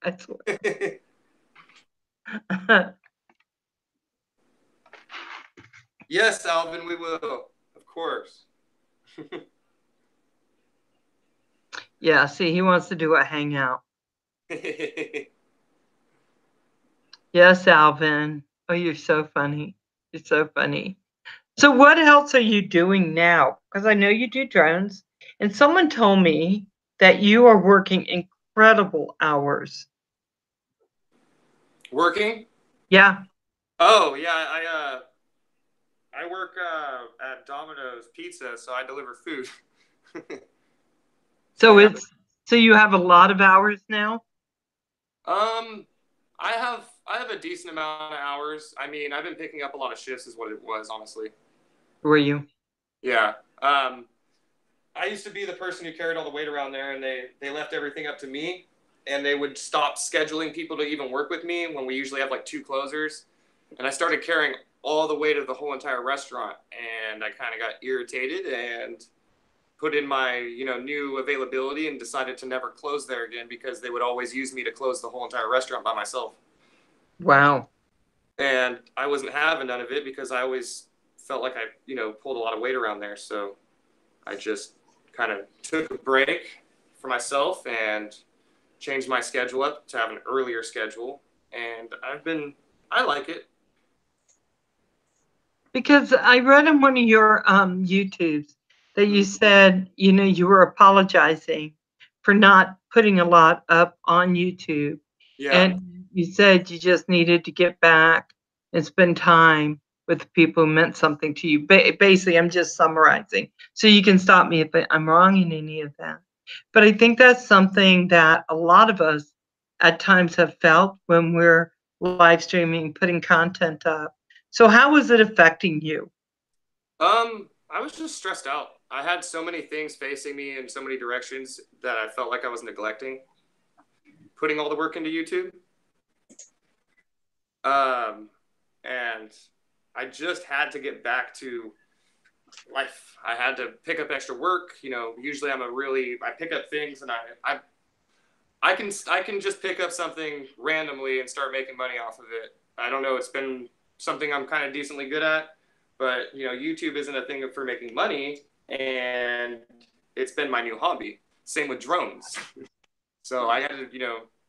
I swear. Yes, Alvin, we will. Of course. Yeah, see, he wants to do a hangout. Yes, Alvin. Oh, you're so funny. You're so funny. So what else are you doing now? Because I know you do drones, and someone told me that you are working incredible hours. Working? Yeah. Oh, yeah, I work at Domino's Pizza, so I deliver food. So you have a lot of hours now? I have a decent amount of hours. I mean, I've been picking up a lot of shifts is what it was, honestly. Were you? Yeah. I used to be the person who carried all the weight around there, and they left everything up to me, and they would stop scheduling people to even work with me when we usually have like 2 closers. And I started carrying all the weight of the whole entire restaurant, and I kind of got irritated and put in my new availability and decided to never close there again because they would always use me to close the whole entire restaurant by myself. Wow. And I wasn't having none of it because I always felt like I pulled a lot of weight around there. So I just kind of took a break for myself and changed my schedule up to have an earlier schedule, and I like it. Because I read in one of your YouTubes that you said, you were apologizing for not putting a lot up on YouTube. Yeah. And you said you just needed to get back and spend time with people who meant something to you. Basically, I'm just summarizing. So you can stop me if I'm wrong in any of that. But I think that's something that a lot of us at times have felt when we're live streaming, putting content up. So how was it affecting you? I was just stressed out. I had so many things facing me in so many directions that I felt like I was neglecting putting all the work into YouTube. And I just had to get back to life. I had to pick up extra work. Usually I pick up things and I can just pick up something randomly and start making money off of it. I don't know. It's been something I'm kind of decently good at, but YouTube isn't a thing for making money, and it's been my new hobby. Same with drones. So I had to,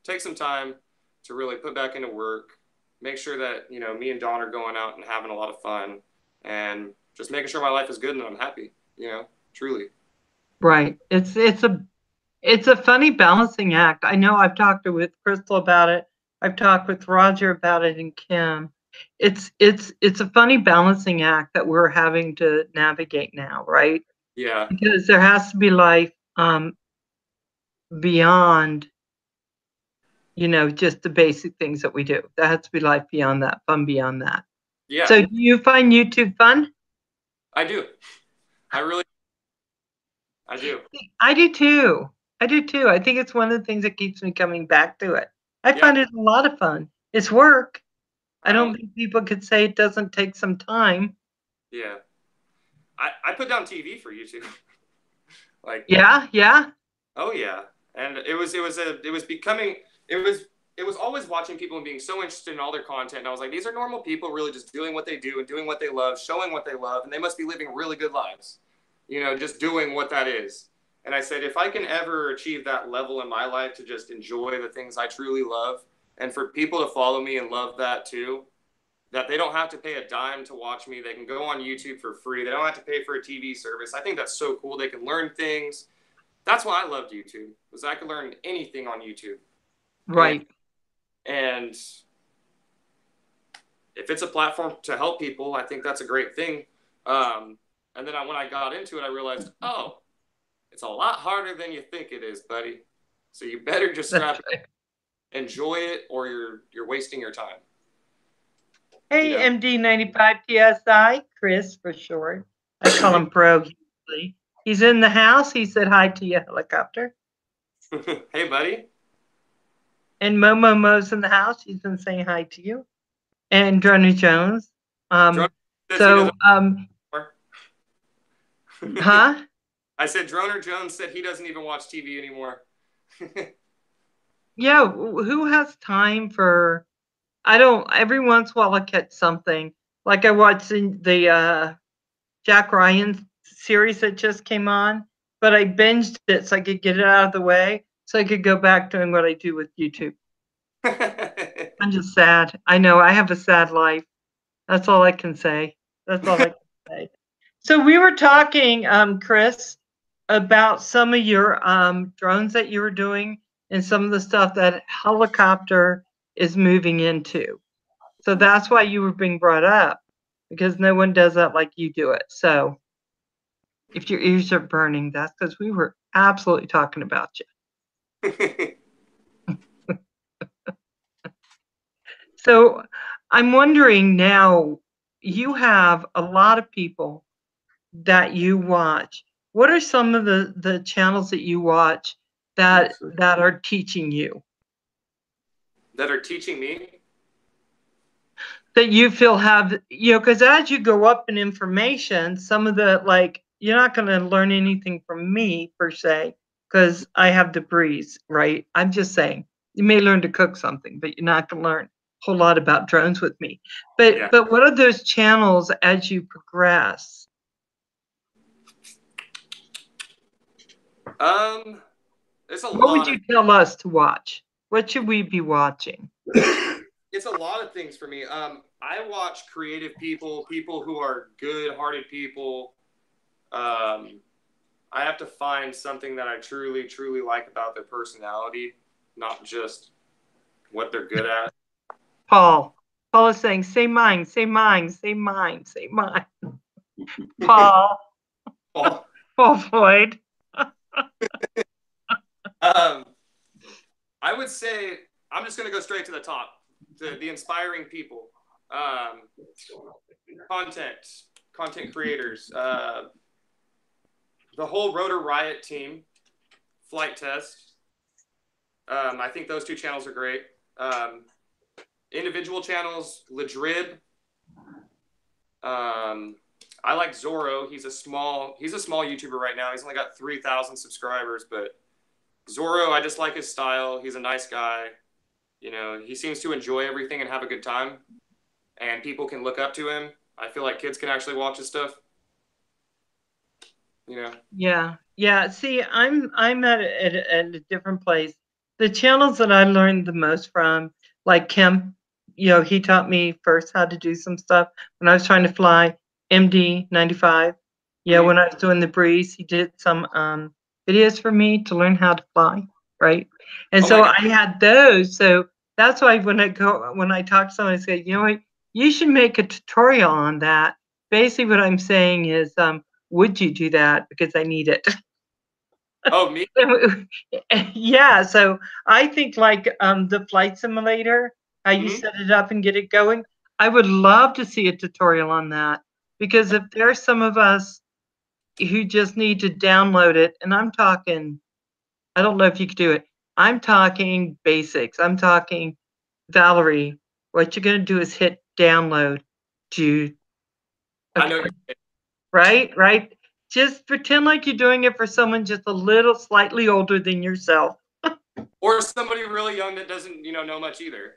take some time to really put back into work, make sure that, me and Dawn are going out and having a lot of fun, and just making sure my life is good and I'm happy, truly. Right. It's a funny balancing act. I know I've talked with Crystal about it. I've talked with Roger about it and Kim. It's a funny balancing act that we're having to navigate now, right? Yeah. Because there has to be life beyond, just the basic things that we do. There has to be life beyond that, fun beyond that. Yeah. So do you find YouTube fun? I do. I do. I do too. I think it's one of the things that keeps me coming back to it. I find it a lot of fun. It's work. I don't think people could say it doesn't take some time. Yeah. I put down TV for YouTube. Yeah. Oh yeah. And it was becoming, it was always watching people and being so interested in all their content. And I was like, these are normal people really just doing what they do and doing what they love, showing what they love, and they must be living really good lives, you know, just doing what that is. And I said, if I can ever achieve that level in my life to just enjoy the things I truly love, and for people to follow me and love that too, that they don't have to pay a dime to watch me. They can go on YouTube for free. They don't have to pay for a TV service. I think that's so cool. They can learn things. That's why I loved YouTube, was I could learn anything on YouTube. Right. And if it's a platform to help people, I think that's a great thing. And then when I got into it, I realized, oh, it's a lot harder than you think it is, buddy. So you better just enjoy it, or you're wasting your time. Hey, MD95 TSI, Chris for short. I call him Pro usually. He's in the house. He said hi to you, Hella Copter. Hey, buddy. And Mo's in the house. He's been saying hi to you. And Droner Jones. Huh? I said Droner Jones said he doesn't even watch TV anymore. Yeah, who has time for... I don't... Every once in a while I catch something. Like I watched the Jack Ryan series that just came on, but I binged it so I could get it out of the way so I could go back doing what I do with YouTube. I'm just sad. I know, I have a sad life. That's all I can say. That's all I can say. So we were talking, Chris, about some of your drones that you were doing and some of the stuff that Hella Copter is moving into. So that's why you were being brought up, because no one does that like you do it. So if your ears are burning, that's because we were absolutely talking about you. So I'm wondering now, you have a lot of people that you watch. What are some of the channels that you watch that are teaching you? That are teaching me? That you feel have, you know, because as you go up in information, some of the, like, you're not going to learn anything from me per se, because I have the breeze, right? I'm just saying, you may learn to cook something, but you're not going to learn a whole lot about drones with me. But what are those channels as you progress? There's a lot. What would you tell us to watch? What should we be watching? It's a lot of things for me. I watch creative people who are good-hearted people. I have to find something that I truly, truly like about their personality, not just what they're good at. Paul is saying, say mine, say mine, say mine, say mine. Paul Floyd. I would say, I'm just going to go straight to the top. The inspiring people, content creators, the whole Rotor Riot team, Flight Test. I think those two channels are great. Individual channels, Ledrib. I like Zorro. He's a small YouTuber right now. He's only got 3,000 subscribers, but Zorro, I just like his style. He's a nice guy. You know, he seems to enjoy everything and have a good time, and people can look up to him. I feel like kids can actually watch his stuff. You know? Yeah. See, I'm at a different place. The channels that I learned the most from, like Kemp, you know, he taught me first how to do some stuff when I was trying to fly. MD95. Yeah, when I was doing the breeze, he did some videos for me to learn how to fly, right? And so I had those. So that's why when I talk to someone, I say, you know what, you should make a tutorial on that. Basically, what I'm saying is, would you do that? Because I need it. Oh, me? Yeah. So I think like the flight simulator, how you set it up and get it going. I would love to see a tutorial on that, because if there's some of us who just need to download it, and I'm talking, I don't know if you could do it. I'm talking basics. I'm talking, Valerie, what you're going to do is hit download to, I know. right? Just pretend like you're doing it for someone just a little slightly older than yourself. Or somebody really young that doesn't, know much either.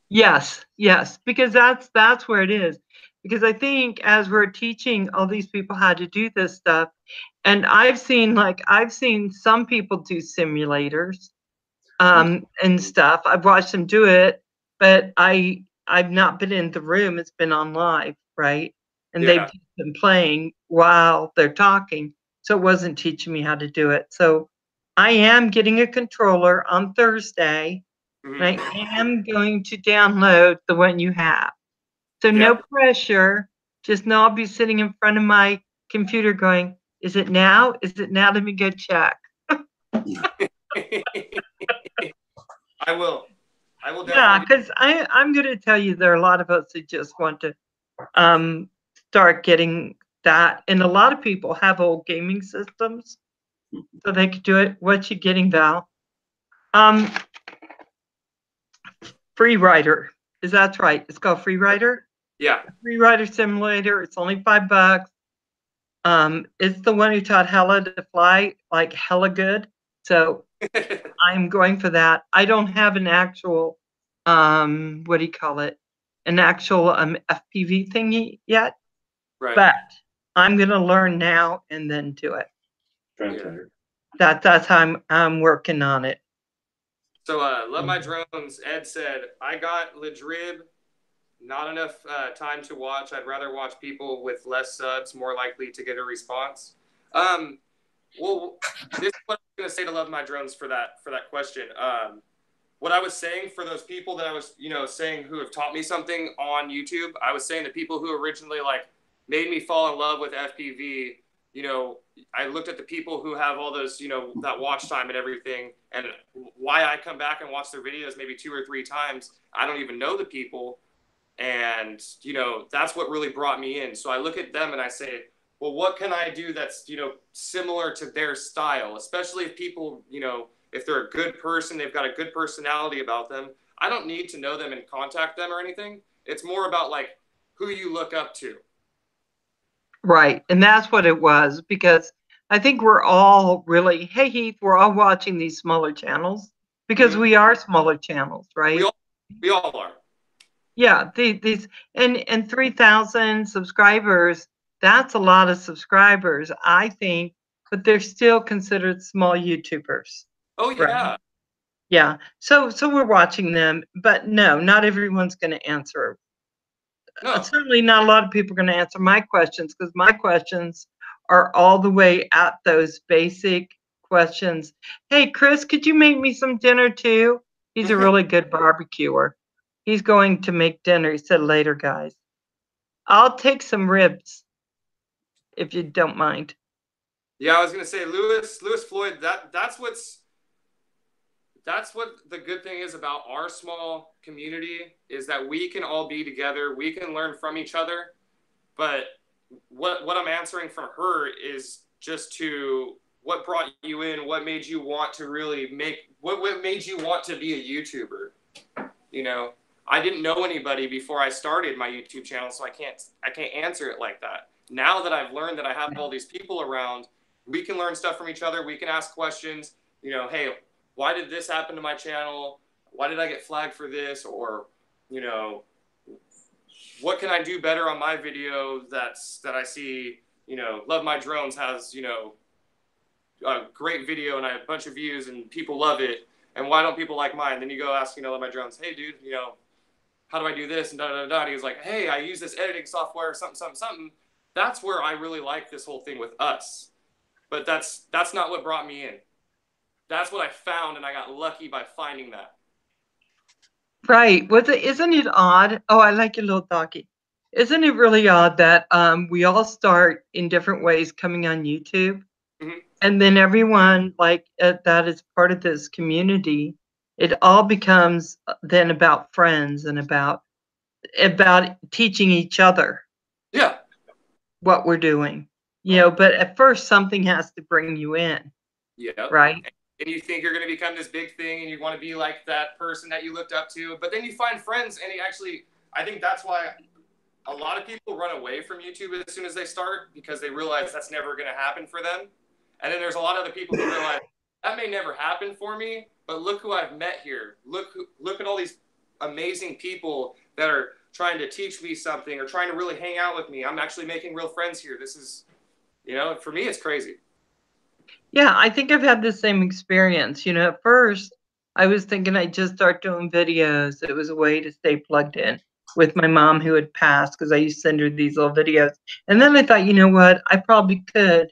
Yes, yes, because that's where it is. Because I think as we're teaching all these people how to do this stuff, and I've seen some people do simulators and stuff. I've watched them do it, but I've not been in the room. It's been on live, right? And they've been playing while they're talking, so it wasn't teaching me how to do it. So I am getting a controller on Thursday, and I am going to download the one you have. So no pressure. Just know I'll be sitting in front of my computer going, is it now? Is it now? Let me go check. I will definitely. Yeah, because I'm going to tell you there are a lot of us who just want to start getting that. And a lot of people have old gaming systems, so they could do it. What you getting, Val? Free Rider. Is that right? It's called Free Rider? Yeah. Free Rider Simulator. It's only $5. It's the one who taught Hella to fly like hella good. So I'm going for that. I don't have an actual, what do you call it? An actual FPV thingy yet. Right. But I'm going to learn now and then do it. Translator. That's how I'm working on it. So, Love My Drones, Ed said, I got Ledrib, not enough time to watch. I'd rather watch people with less subs, more likely to get a response. Well, this is what I'm going to say to Love My Drones for that question. What I was saying for those people that I was, saying who have taught me something on YouTube, I was saying the people who originally made me fall in love with FPV, I looked at the people who have all those, that watch time and everything, and why I come back and watch their videos maybe 2 or 3 times. I don't even know the people. And, that's what really brought me in. So I look at them and I say, well, what can I do that's, similar to their style, especially if people, if they're a good person, they've got a good personality about them. I don't need to know them and contact them or anything. It's more about who you look up to. Right. And that's what it was, because I think we're all really, hey, Heath, we're all watching these smaller channels because we are smaller channels, right? We all are. Yeah. These and 3,000 subscribers, that's a lot of subscribers, I think, but they're still considered small YouTubers. Oh, yeah. Right? Yeah. So we're watching them, but no, not everyone's going to answer. No. Certainly not a lot of people are going to answer my questions, because my questions are all the way at those basic questions. Hey, Chris, could you make me some dinner too? He's a really good barbecuer. He's going to make dinner. He said later, guys. I'll take some ribs if you don't mind. Yeah, I was going to say, Lewis Floyd, that's what the good thing is about our small community, is that we can all be together. We can learn from each other. But what I'm answering from her is just to what brought you in, what made you want to really what made you want to be a YouTuber? I didn't know anybody before I started my YouTube channel, so I can't answer it like that. Now that I've learned that I have all these people around, we can learn stuff from each other. We can ask questions. Hey, why did this happen to my channel? Why did I get flagged for this? Or, what can I do better on my video that I see, Love My Drones has, a great video and I have a bunch of views and people love it. And why don't people like mine? Then you go ask, Love My Drones, hey, dude, how do I do this? And da-da-da-da. And he was like, hey, I use this editing software, something, something, something. That's where I really like this whole thing with us. But that's not what brought me in. That's what I found, and I got lucky by finding that. Right. Isn't it odd? Oh, I like your little doggy. Isn't it really odd that we all start in different ways coming on YouTube, and then everyone that is part of this community, it all becomes then about friends and about teaching each other. Yeah. What we're doing, but at first something has to bring you in. Yeah. Right. And you think you're going to become this big thing and you want to be like that person that you looked up to, but then you find friends, and I think that's why a lot of people run away from YouTube as soon as they start, because they realize that's never going to happen for them. And then there's a lot of other people who realize, that may never happen for me, but look who I've met here. Look at all these amazing people that are trying to teach me something or trying to really hang out with me. I'm actually making real friends here. This is, for me, it's crazy. Yeah, I think I've had the same experience. At first, I was thinking I'd just start doing videos. It was a way to stay plugged in with my mom who had passed, because I used to send her these little videos. And then I thought, you know what? I probably could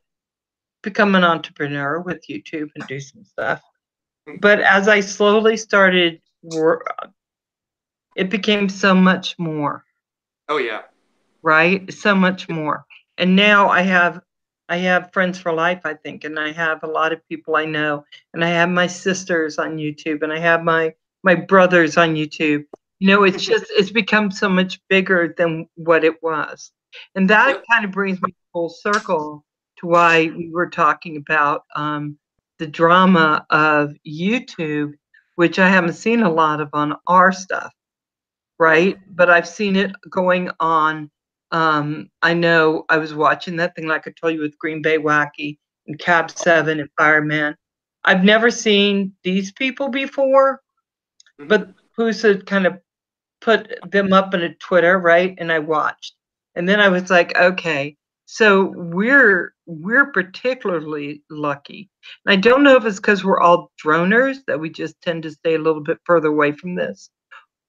become an entrepreneur with YouTube and do some stuff. But as I slowly started it became so much more. Oh yeah. Right? So much more. And now I have friends for life, I think, and I have a lot of people I know, and I have my sisters on YouTube, and I have my brothers on YouTube. It's become so much bigger than what it was. And that kind of brings me full circle to why we were talking about the drama of YouTube, which I haven't seen a lot of on our stuff, right? But I've seen it going on. I know I was watching that thing, like I told you, with Green Bay Wacky and Cab 7 and Fireman. I've never seen these people before, but Pusa kind of put them up in a Twitter, right? And I watched. And then I was like, okay, so we're particularly lucky. And I don't know if it's because we're all droners that we just tend to stay a little bit further away from this,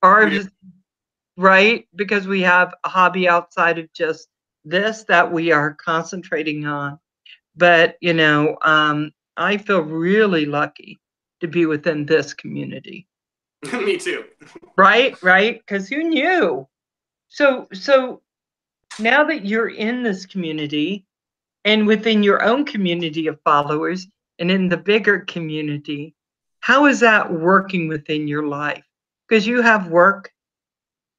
or if it's right, because we have a hobby outside of just this that we are concentrating on. But I feel really lucky to be within this community. Me too. Right, because who knew? So now that you're in this community and within your own community of followers and in the bigger community, how is that working within your life? Because you have work.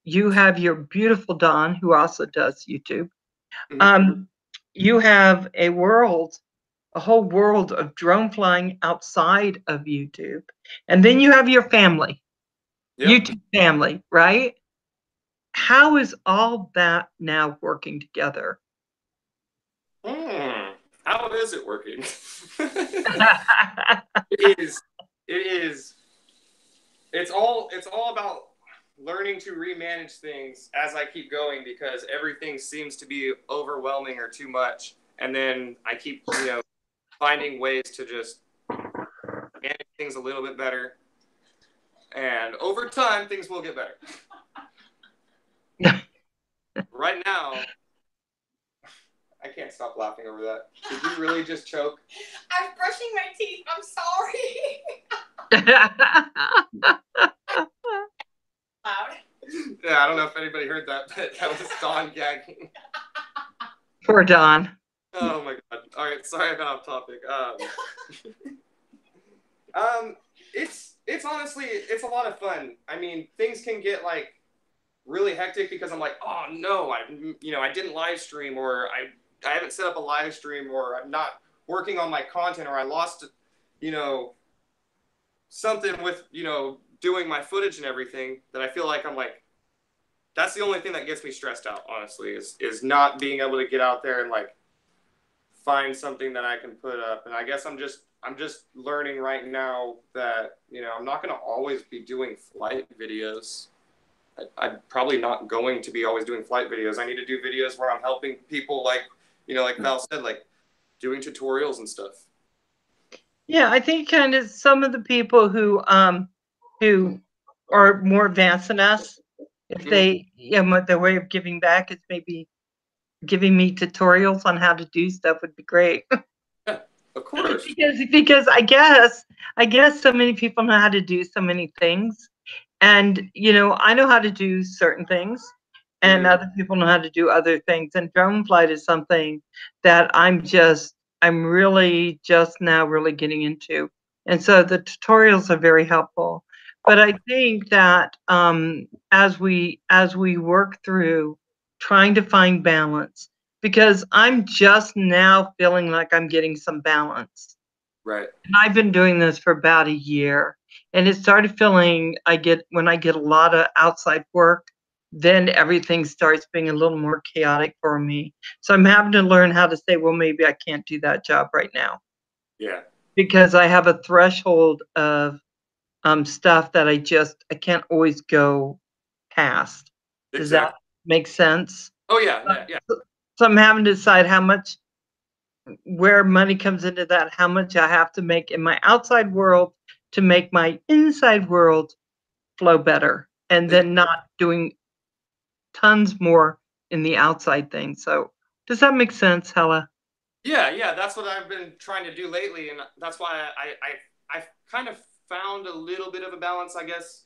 You have your beautiful Dawn, who also does YouTube. You have a whole world of drone flying outside of YouTube. And then you have your family, YouTube family, right? How is all that now working together? How is it working? It is. It's all about learning to remanage things as I keep going, because everything seems to be overwhelming or too much. And then I keep, finding ways to just manage things a little bit better. And over time, things will get better. Right now, I can't stop laughing over that. Did you really just choke? I'm brushing my teeth. I'm sorry. Loud. Yeah, I don't know if anybody heard that, but that was Dawn gagging. Poor Dawn. Oh my god. All right, sorry I got off topic. It's honestly, it's a lot of fun. I mean, things can get like really hectic because I'm like, oh no, I didn't live stream, or I haven't set up a live stream, or I'm not working on my content, or I lost, something with, doing my footage and everything, that I feel like I'm like, that's the only thing that gets me stressed out, honestly, is not being able to get out there and like find something that I can put up. And I guess I'm just learning right now that, I'm not going to always be doing flight videos. I'm probably not going to be always doing flight videos. I need to do videos where I'm helping people, like, like Val said, like doing tutorials and stuff. Yeah, I think kind of some of the people who are more advanced than us, if they, their way of giving back is maybe giving me tutorials on how to do stuff would be great. Yeah, of course. because I guess so many people know how to do so many things. And, I know how to do certain things, and other people know how to do other things. And drone flight is something that I'm really just now really getting into. And so the tutorials are very helpful. But I think that as we work through trying to find balance, because I'm just now feeling like I'm getting some balance. Right. And I've been doing this for about a year. And it started feeling, when I get a lot of outside work, then everything starts being a little more chaotic for me. So I'm having to learn how to say, well, maybe I can't do that job right now. Yeah. because I have a threshold of stuff that I can't always go past. Does that make sense? Oh yeah, yeah. So I'm having to decide where money comes into that, how much I have to make in my outside world to make my inside world flow better, and then not doing tons more in the outside thing. So does that make sense, Hella? Yeah, that's what I've been trying to do lately, and that's why I kind of found a little bit of a balance, I guess.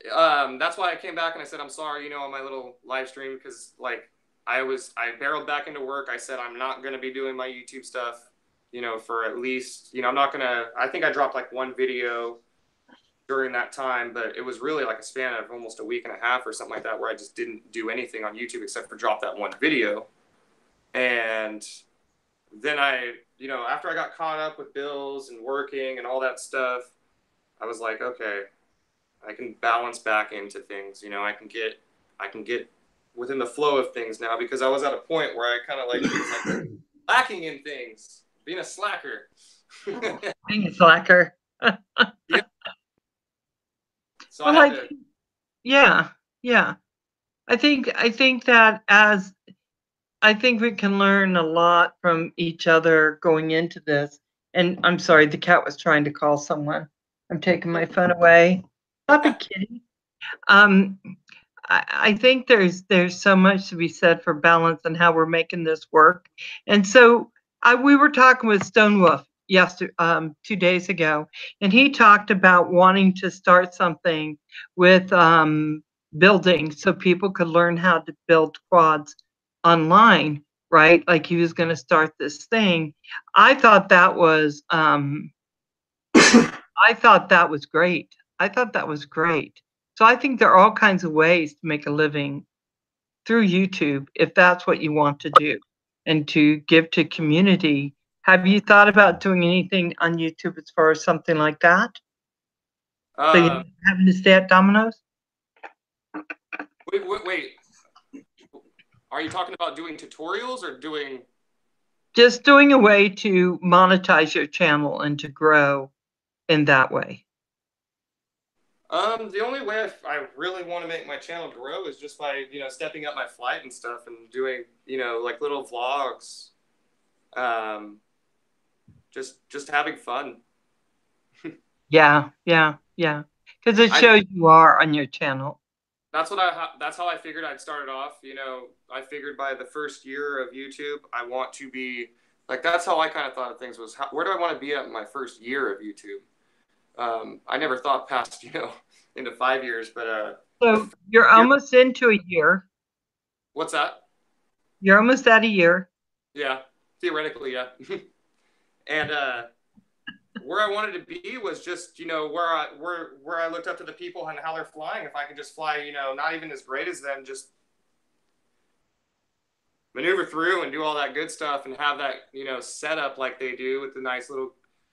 That's why I came back and I said I'm sorry, on my little live stream, because like I barreled back into work. I said I'm not gonna be doing my YouTube stuff, for at least, I'm not gonna. I think I dropped like one video during that time, but it was really like a span of almost a week and a half or something like that, where I just didn't do anything on YouTube except for drop that one video. And then after I got caught up with bills and working and all that stuff, I was like, okay, I can balance back into things. I can get within the flow of things now, because I was at a point where I kind of like lacking in things, being a slacker. Being a slacker. Yeah. So well, yeah. I think that I think we can learn a lot from each other going into this. And I'm sorry, the cat was trying to call someone. I'm taking my phone away. Stop it, kitty. I think there's so much to be said for balance and how we're making this work. And so we were talking with Stone Wolf 2 days ago, and he talked about wanting to start something with building, so people could learn how to build quads online, right? Like he was going to start this thing. I thought that was great. I thought that was great. So I think there are all kinds of ways to make a living through YouTube if that's what you want to do and to give to community. Have you thought about doing anything on YouTube as far as something like that? So you're having to stay at Domino's? Wait. Are you talking about doing tutorials or doing? Just doing a way to monetize your channel and to grow in that way. The only way I really want to make my channel grow is just by, stepping up my flight and stuff and doing, like little vlogs. Just having fun. Yeah. Because it shows you are on your channel. That's how I figured I'd start it off. I figured by the first year of YouTube, I want to be like, that's how I kind of thought of things was, where do I want to be at my first year of YouTube? I never thought past, into 5 years, but so you're almost into a year. What's that? You're almost at a year. Yeah, theoretically, yeah. And where I wanted to be was just, where I looked up to the people and how they're flying. If I could just fly, not even as great as them, just maneuver through and do all that good stuff and have that, setup like they do with the nice little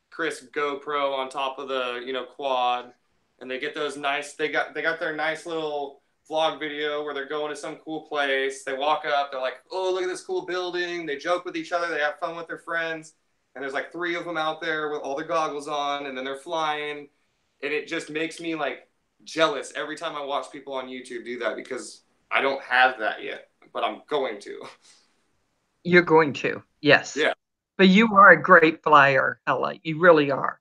crisp GoPro on top of the, quad. And they get those nice, they got their nice little vlog video where they're going to some cool place. They walk up, they're like, oh, look at this cool building. They joke with each other. They have fun with their friends. And there's like 3 of them out there with all their goggles on, and then they're flying. And it just makes me like jealous every time I watch people on YouTube do that, because I don't have that yet, but I'm going to. You're going to, yes. Yeah. But you are a great flyer, Hella. You really are.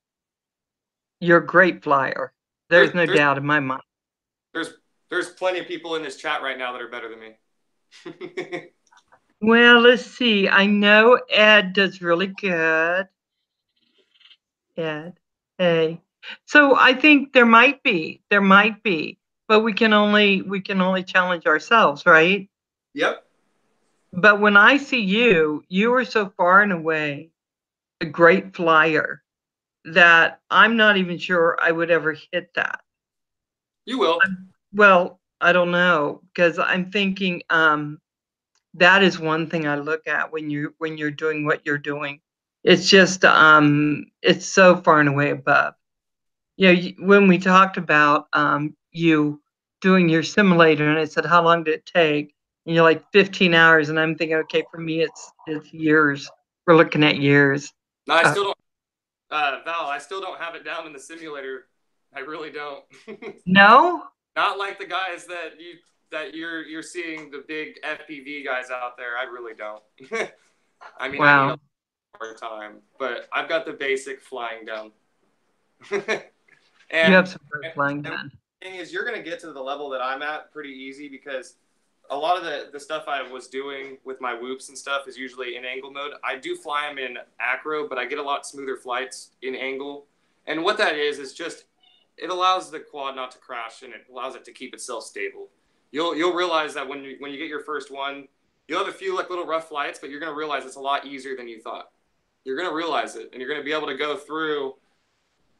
You're a great flyer. There's no doubt in my mind. There's plenty of people in this chat right now that are better than me. Well, let's see. I know Ed does really good. Ed, hey. So I think there might be, but we can only challenge ourselves, right? Yep. But when I see you are so far and away a great flyer that I'm not even sure I would ever hit that. You will. Well, I don't know, because I'm thinking that is one thing I look at when you're doing what you're doing. It's just it's so far and away above. When we talked about you doing your simulator, and I said, how long did it take? And you're like 15 hours, and I'm thinking, okay, for me it's years. We're looking at years. No, I still don't. Val, I still don't have it down in the simulator. I really don't. No? Not like the guys that you're seeing, the big FPV guys out there. I really don't. I mean, I need a more time, but I've got the basic flying down. You have some flying down. The thing is, you're going to get to the level that I'm at pretty easy because a lot of the stuff I was doing with my whoops and stuff is usually in angle mode. I do fly them in acro, but I get a lot smoother flights in angle. And what that is just, it allows the quad not to crash and it allows it to keep itself stable. You'll realize that when you get your first one, you'll have a few like little rough flights, but you're going to realize it's a lot easier than you thought. You're going to realize it, and you're going to be able to go through,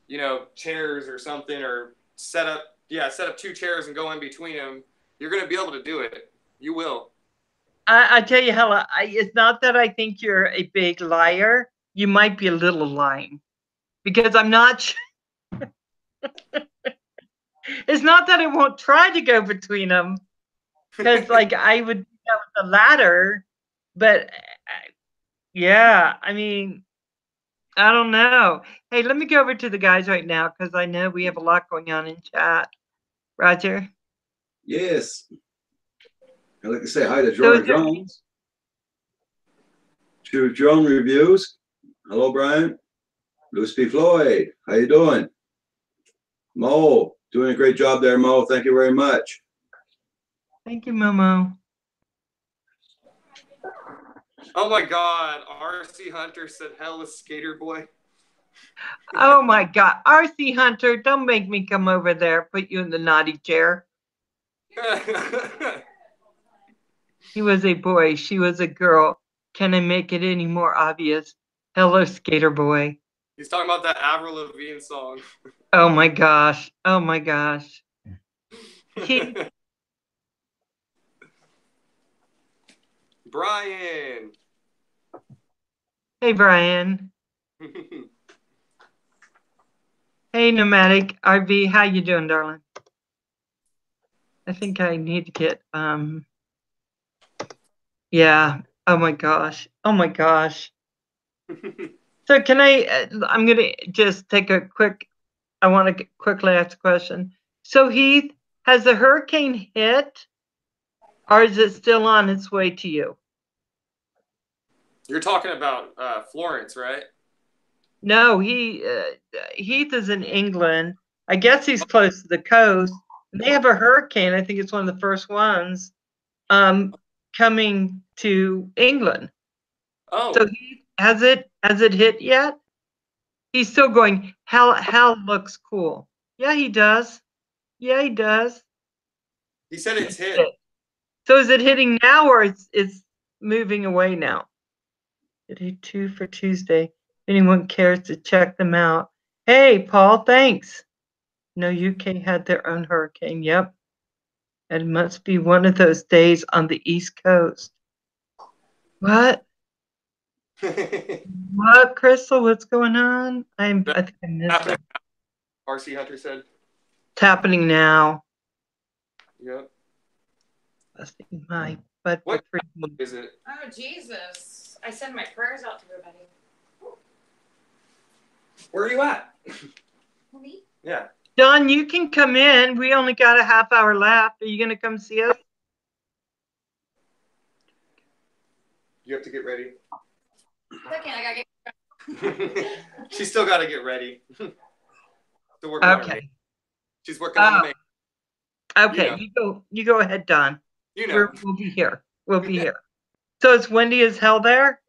you know, chairs or something, or set up 2 chairs and go in between them. You're going to be able to do it. You will. I tell you, Hella, it's not that I think you're a big liar. You might be a little lying, because I'm not. It's not that I won't try to go between them, because like I would do that with the ladder, but yeah, I mean, I don't know. Hey, let me go over to the guys right now because I know we have a lot going on in chat. Roger. Yes. I'd like to say hi to Jordan Jones. To drone reviews. Hello, Brian. Lucy Floyd. How you doing? Mo, doing a great job there, Mo. Thank you very much. Thank you, Momo. Oh my God, RC Hunter said Hella Skater Boy. Oh my God, RC Hunter, don't make me come over there, put you in the naughty chair. He was a boy, she was a girl. Can I make it any more obvious? Hello, Skater Boy. He's talking about that Avril Lavigne song. Oh my gosh. Oh my gosh. Brian. Hey, Brian. Hey, Nomadic RV. How you doing, darling? I think I need to get, yeah. Oh my gosh. Oh my gosh. So can I'm going to just take a quick, I want to quickly ask a question. So Heath, has the hurricane hit or is it still on its way to you? You're talking about Florence, right? No, Heath is in England. I guess he's close to the coast. They have a hurricane. I think it's one of the first ones coming to England. Oh. So has it hit yet? He's still going, hell looks cool. Yeah, he does. Yeah, he does. He said it's hit. So is it hitting now or it's moving away now? Did he 2 for Tuesday? If anyone cares to check them out. Hey, Paul, thanks. No, UK had their own hurricane. Yep. It must be one of those days on the East Coast. What? What, Crystal? What's going on? I think I missed it. RC Hunter said. It's happening now. Yep. Busting my butt. What is it? Oh, Jesus. I send my prayers out to everybody. Where are you at? Me? Yeah. Don, you can come in. We only got a half hour left. Are you going to come see us? You have to get ready. Second, I gotta get. She's still got to get ready. Still working on her. She's working on the makeup. Okay, you know. You go ahead, Don. You know. We'll be here. We'll be here. So it's windy as hell there?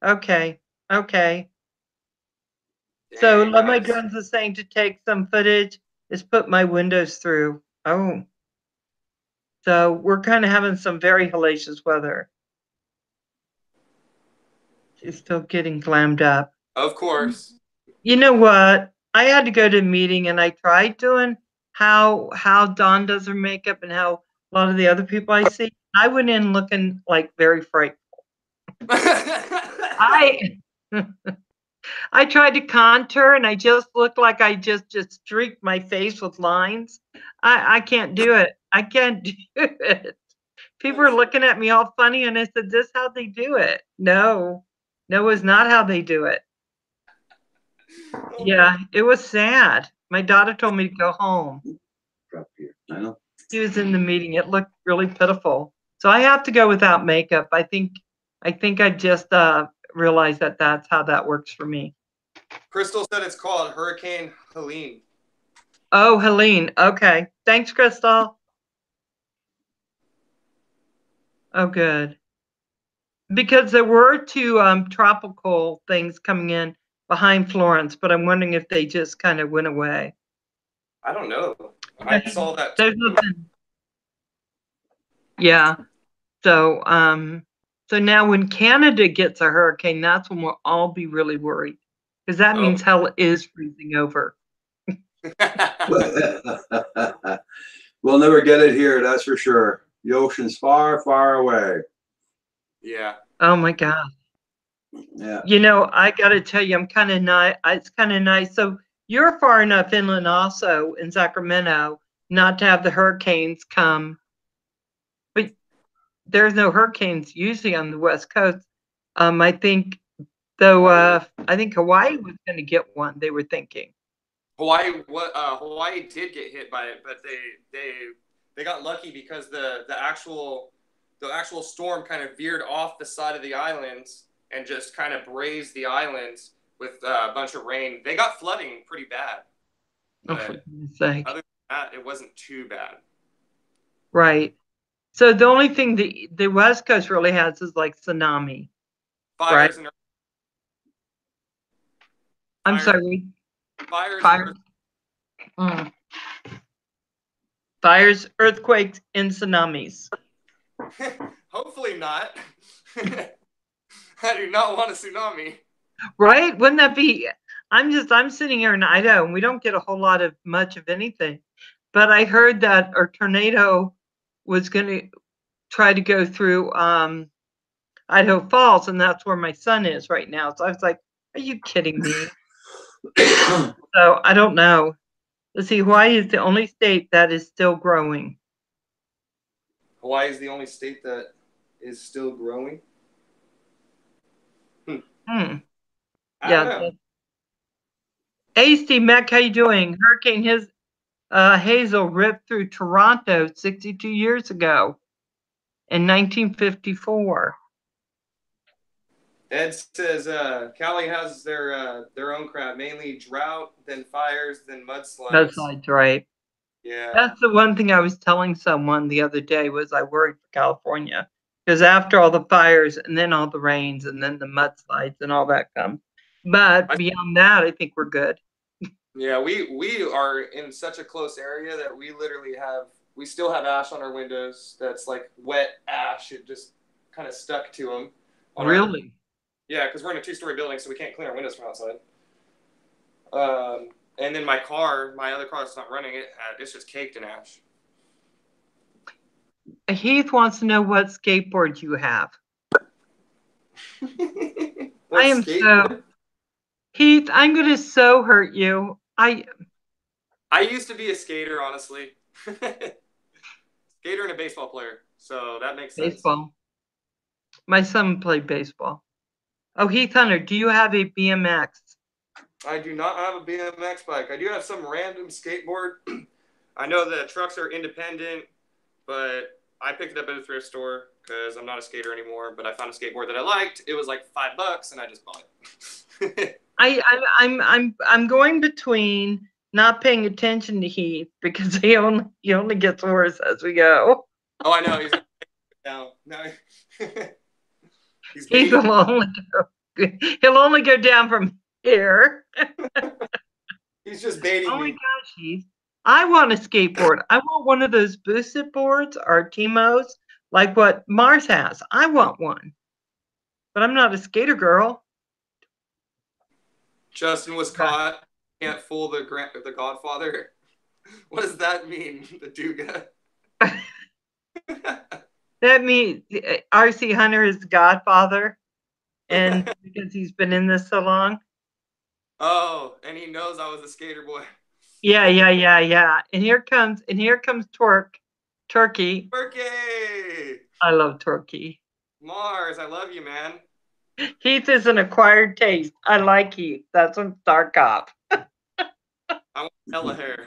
Okay. Okay. So Love My Drones is saying to take some footage is put my windows through. Oh. So we're kind of having some very hellacious weather. She's still getting glammed up. Of course. You know what? I had to go to a meeting and I tried doing how Dawn does her makeup and how a lot of the other people I see. I went in looking like very frightful. I tried to contour and I just looked like I just streaked my face with lines. I can't do it. I can't do it. People are looking at me all funny and I said, this is how they do it. No, it's not how they do it. Yeah, it was sad. My daughter told me to go home. I know. She was in the meeting. It looked really pitiful. So I have to go without makeup. I just realized that that's how that works for me. Crystal said it's called Hurricane Helene. Oh, Helene. Okay. Thanks, Crystal. Oh, good. Because there were two tropical things coming in behind Florence, but I'm wondering if they just kind of went away. I don't know. I saw that. There's nothing. Yeah. So so now when Canada gets a hurricane, that's when we'll all be really worried. Because that means hell is freezing over. We'll never get it here, that's for sure. The ocean's far, far away. Yeah. Oh my God. Yeah. You know, I got to tell you, I'm kind of nice. It's kind of nice. So you're far enough inland also in Sacramento not to have the hurricanes come. But there's no hurricanes usually on the West Coast. I think, though, I think Hawaii was going to get one. They were thinking. Hawaii did get hit by it, but they got lucky because the actual storm kind of veered off the side of the islands and just kind of grazed the islands with a bunch of rain. They got flooding pretty bad. Oh, for goodness sake. Other than that, it wasn't too bad. Right. So the only thing the West Coast really has is like tsunami. Fires right? and I'm fires, sorry. fires, Fire. Fires, earthquakes, and tsunamis. Hopefully not. I do not want a tsunami. Right? Wouldn't that be? I'm sitting here in Idaho and we don't get a whole lot of much of anything. But I heard that a tornado was going to try to go through Idaho Falls, and that's where my son is right now. So I was like, are you kidding me? So I don't know. Let's see, Hawaii is the only state that is still growing. Hawaii is the only state that is still growing. Hmm. I don't know. Hey, Steve Mack, how you doing? Hurricane Hazel ripped through Toronto 62 years ago in 1954. Ed says Cali has their own crap, mainly drought, then fires, then mudslides. Mudslides, right? Yeah. That's the one thing I was telling someone the other day was I worried for California because after all the fires and then all the rains and then the mudslides and all that comes. But beyond that, I think we're good. Yeah, we are in such a close area that we still have ash on our windows. That's like wet ash. It just kind of stuck to them. Really? Yeah, because we're in a 2-story building, so we can't clean our windows from outside. And then my other car that's not running it's just caked in ash. Heath wants to know what skateboard you have. Heath, I'm going to so hurt you. I used to be a skater, honestly. Skater and a baseball player, so that makes sense. Baseball. My son played baseball. Oh, Heath Hunter, do you have a BMX? I do not have a BMX bike. I do have some random skateboard. I know the trucks are independent, but I picked it up at a thrift store because I'm not a skater anymore. But I found a skateboard that I liked. It was like $5, and I just bought it. I'm going between not paying attention to Heath because he only gets worse as we go. Oh, I know. He's down. No. He'll only go down from here. He's just baiting me. Oh my gosh, Heath. I want a skateboard. I want one of those boosted boards or Timos, like what Mars has. I want one. But I'm not a skater girl. Justin was caught. Can't fool the Godfather. What does that mean? The Duga. That means R.C. Hunter is the Godfather, and because he's been in this so long. Oh, and he knows I was a skater boy. Yeah. And here comes Turkey. Turkey. I love Turkey. Mars, I love you, man. Heath is an acquired taste. I like Heath. That's a dark cop. I want hella hair.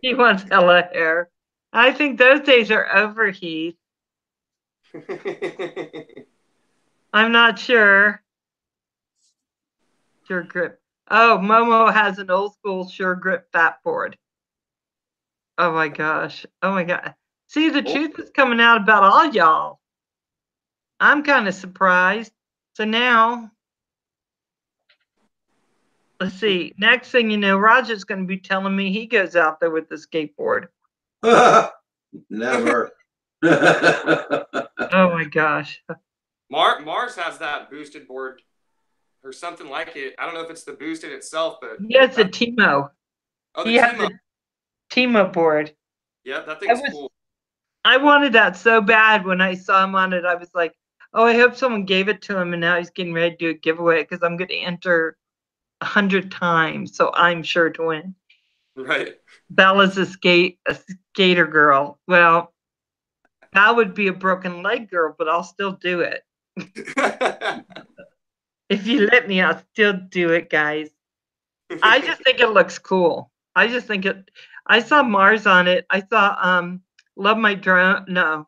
He wants hella hair. I think those days are over, Heath. I'm not sure. Sure grip. Oh, Momo has an old school sure grip fat board. Oh my gosh. Oh my god. See, the truth is coming out about all y'all. I'm kind of surprised. So now, let's see. Next thing you know, Roger's going to be telling me he goes out there with the skateboard. Never. Oh my gosh. Mars has that boosted board or something like it. I don't know if it's the boosted itself, but He has the Timo. Oh, the He has Timo. the Timo board. Yeah, that thing's cool. I wanted that so bad when I saw him on it. I was like, oh, I hope someone gave it to him, and now he's getting ready to do a giveaway because I'm going to enter 100 times, so I'm sure to win. Right. Bella's a skater girl. Well, that would be a broken leg girl, but I'll still do it. If you let me, I'll still do it, guys. I just think it looks cool. I just think it. I saw Mars on it. I saw Love My Drone. No,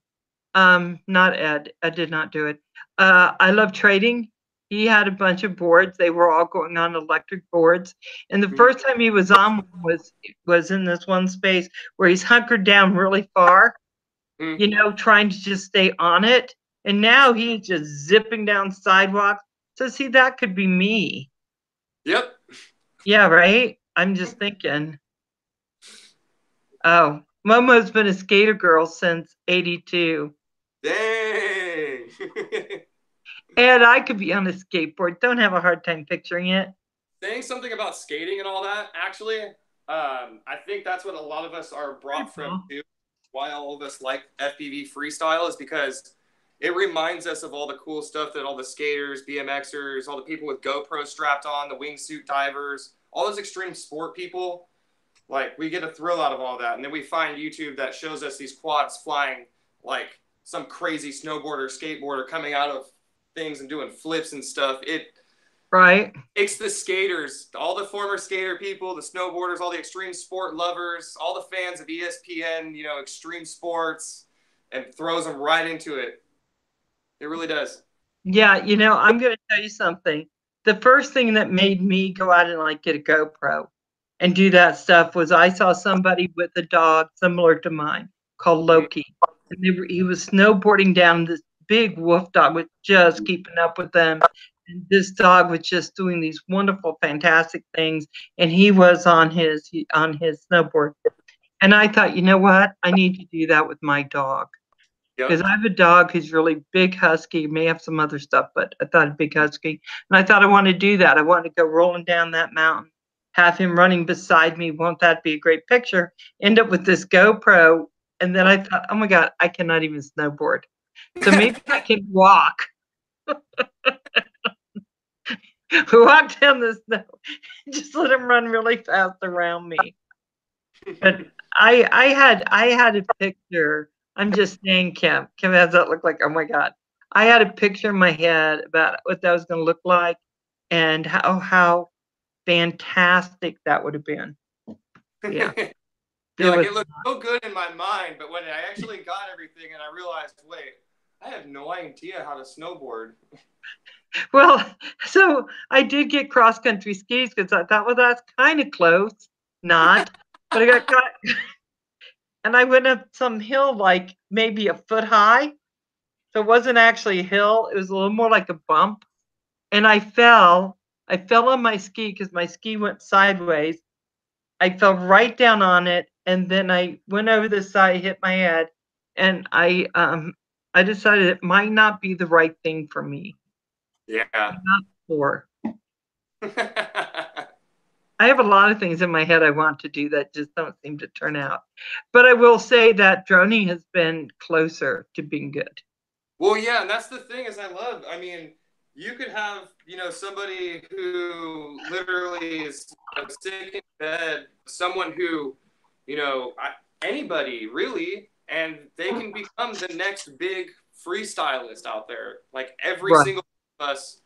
not Ed. I did not do it. I Love Trading. He had a bunch of boards. They were all going on electric boards. And the first time he was on was in this one space where he's hunkered down really far, you know, trying to just stay on it. And now he's just zipping down sidewalks. So see, that could be me. Yep. Yeah, right? I'm just thinking. Oh, Momo's been a skater girl since 82. Dang. And I could be on a skateboard. Don't have a hard time picturing it. Saying something about skating and all that, actually, I think that's what a lot of us are brought from too. Why all of us like FPV freestyle is because it reminds us of all the cool stuff that all the skaters, BMXers, all the people with GoPro strapped on, the wingsuit divers, all those extreme sport people. Like, we get a thrill out of all that. And then we find YouTube that shows us these quads flying like some crazy snowboarder, skateboarder coming out of things and doing flips and stuff. It makes the skaters, all the former skater people, the snowboarders, all the extreme sport lovers, all the fans of ESPN, you know, extreme sports, and throws them right into it. It really does. Yeah, you know, I'm going to tell you something. The first thing that made me go out and like get a GoPro and do that stuff was I saw somebody with a dog similar to mine called Loki. And he was snowboarding down. This big wolf dog was just keeping up with them. And this dog was just doing these wonderful, fantastic things. And he was on his snowboard. And I thought, you know what? I need to do that with my dog. Because I have a dog who's really big husky, may have some other stuff, but I thought a big husky. And I thought I want to do that. I want to go rolling down that mountain, have him running beside me. Won't that be a great picture? End up with this GoPro. And then I thought, oh my God, I cannot even snowboard. So maybe I can walk. Walk down the snow. Just let him run really fast around me. But I had a picture. I'm just saying, Kim. Kim has that look like, oh my God. I had a picture in my head about what that was going to look like and how fantastic that would have been. Yeah. It looked so good in my mind, but when I actually got everything and I realized, wait, I have no idea how to snowboard. Well, so I did get cross country skis because I thought, well, that's kind of close. Not, but I got caught. And I went up some hill like maybe a foot high. So it wasn't actually a hill. It was a little more like a bump. And I fell. I fell on my ski because my ski went sideways. I fell right down on it. And then I went over the side, hit my head. And I decided it might not be the right thing for me. Yeah. I'm not sure. I have a lot of things in my head I want to do that just don't seem to turn out. But I will say that droning has been closer to being good. Well, yeah, and that's the thing is I mean, you could have, you know, somebody who literally is sick in bed, someone who, you know, anybody really, and they can become the next big freestylist out there. Like every single one of us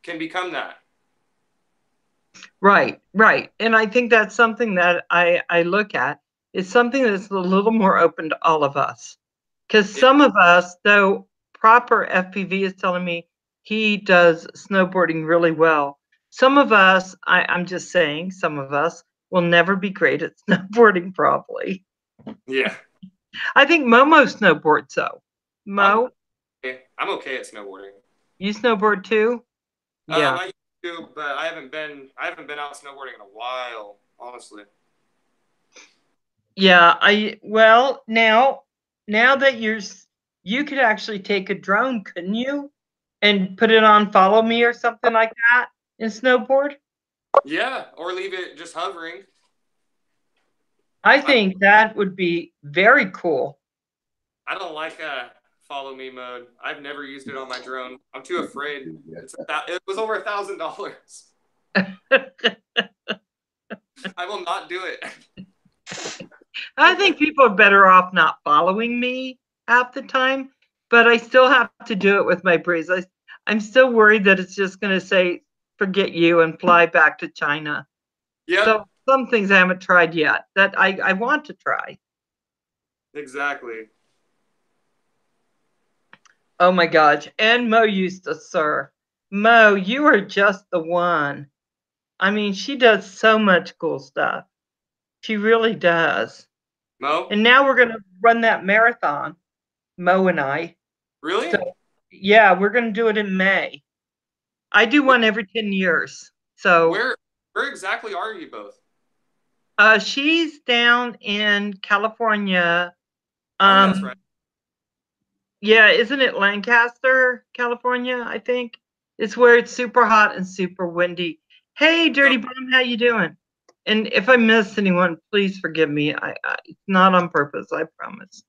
can become that. Right, right. And I think that's something that I look at. It's something that's a little more open to all of us. Because some of us, though proper FPV is telling me he does snowboarding really well. Some of us, I'm just saying, some of us will never be great at snowboarding probably. Yeah. I think Momo snowboards though. Mo, I'm okay at snowboarding. you snowboard too? Yeah. I used to, but I haven't been out snowboarding in a while, honestly. Yeah, now that you could actually take a drone, couldn't you? And put it on follow me or something like that and snowboard? Yeah, or leave it just hovering. I think that would be very cool. I don't like follow me mode. I've never used it on my drone. I'm too afraid. It was over $1,000. I will not do it. I think people are better off not following me half the time, but I still have to do it with my breeze. I'm still worried that it's just going to say, forget you and fly back to China. Yep. So some things I haven't tried yet that I want to try. Exactly. Oh my gosh. And Mo used to surf. Mo, you are just the one. I mean, she does so much cool stuff. She really does. Mo? And now we're going to run that marathon, Mo and I. Really? So, yeah, we're going to do it in May. I do one every 10 years. So where exactly are you both? She's down in California. Oh, that's right. Yeah, isn't it Lancaster, California, I think? It's where it's super hot and super windy. Hey, Dirty Bum, how you doing? And if I missed anyone, please forgive me. It's not on purpose, I promise.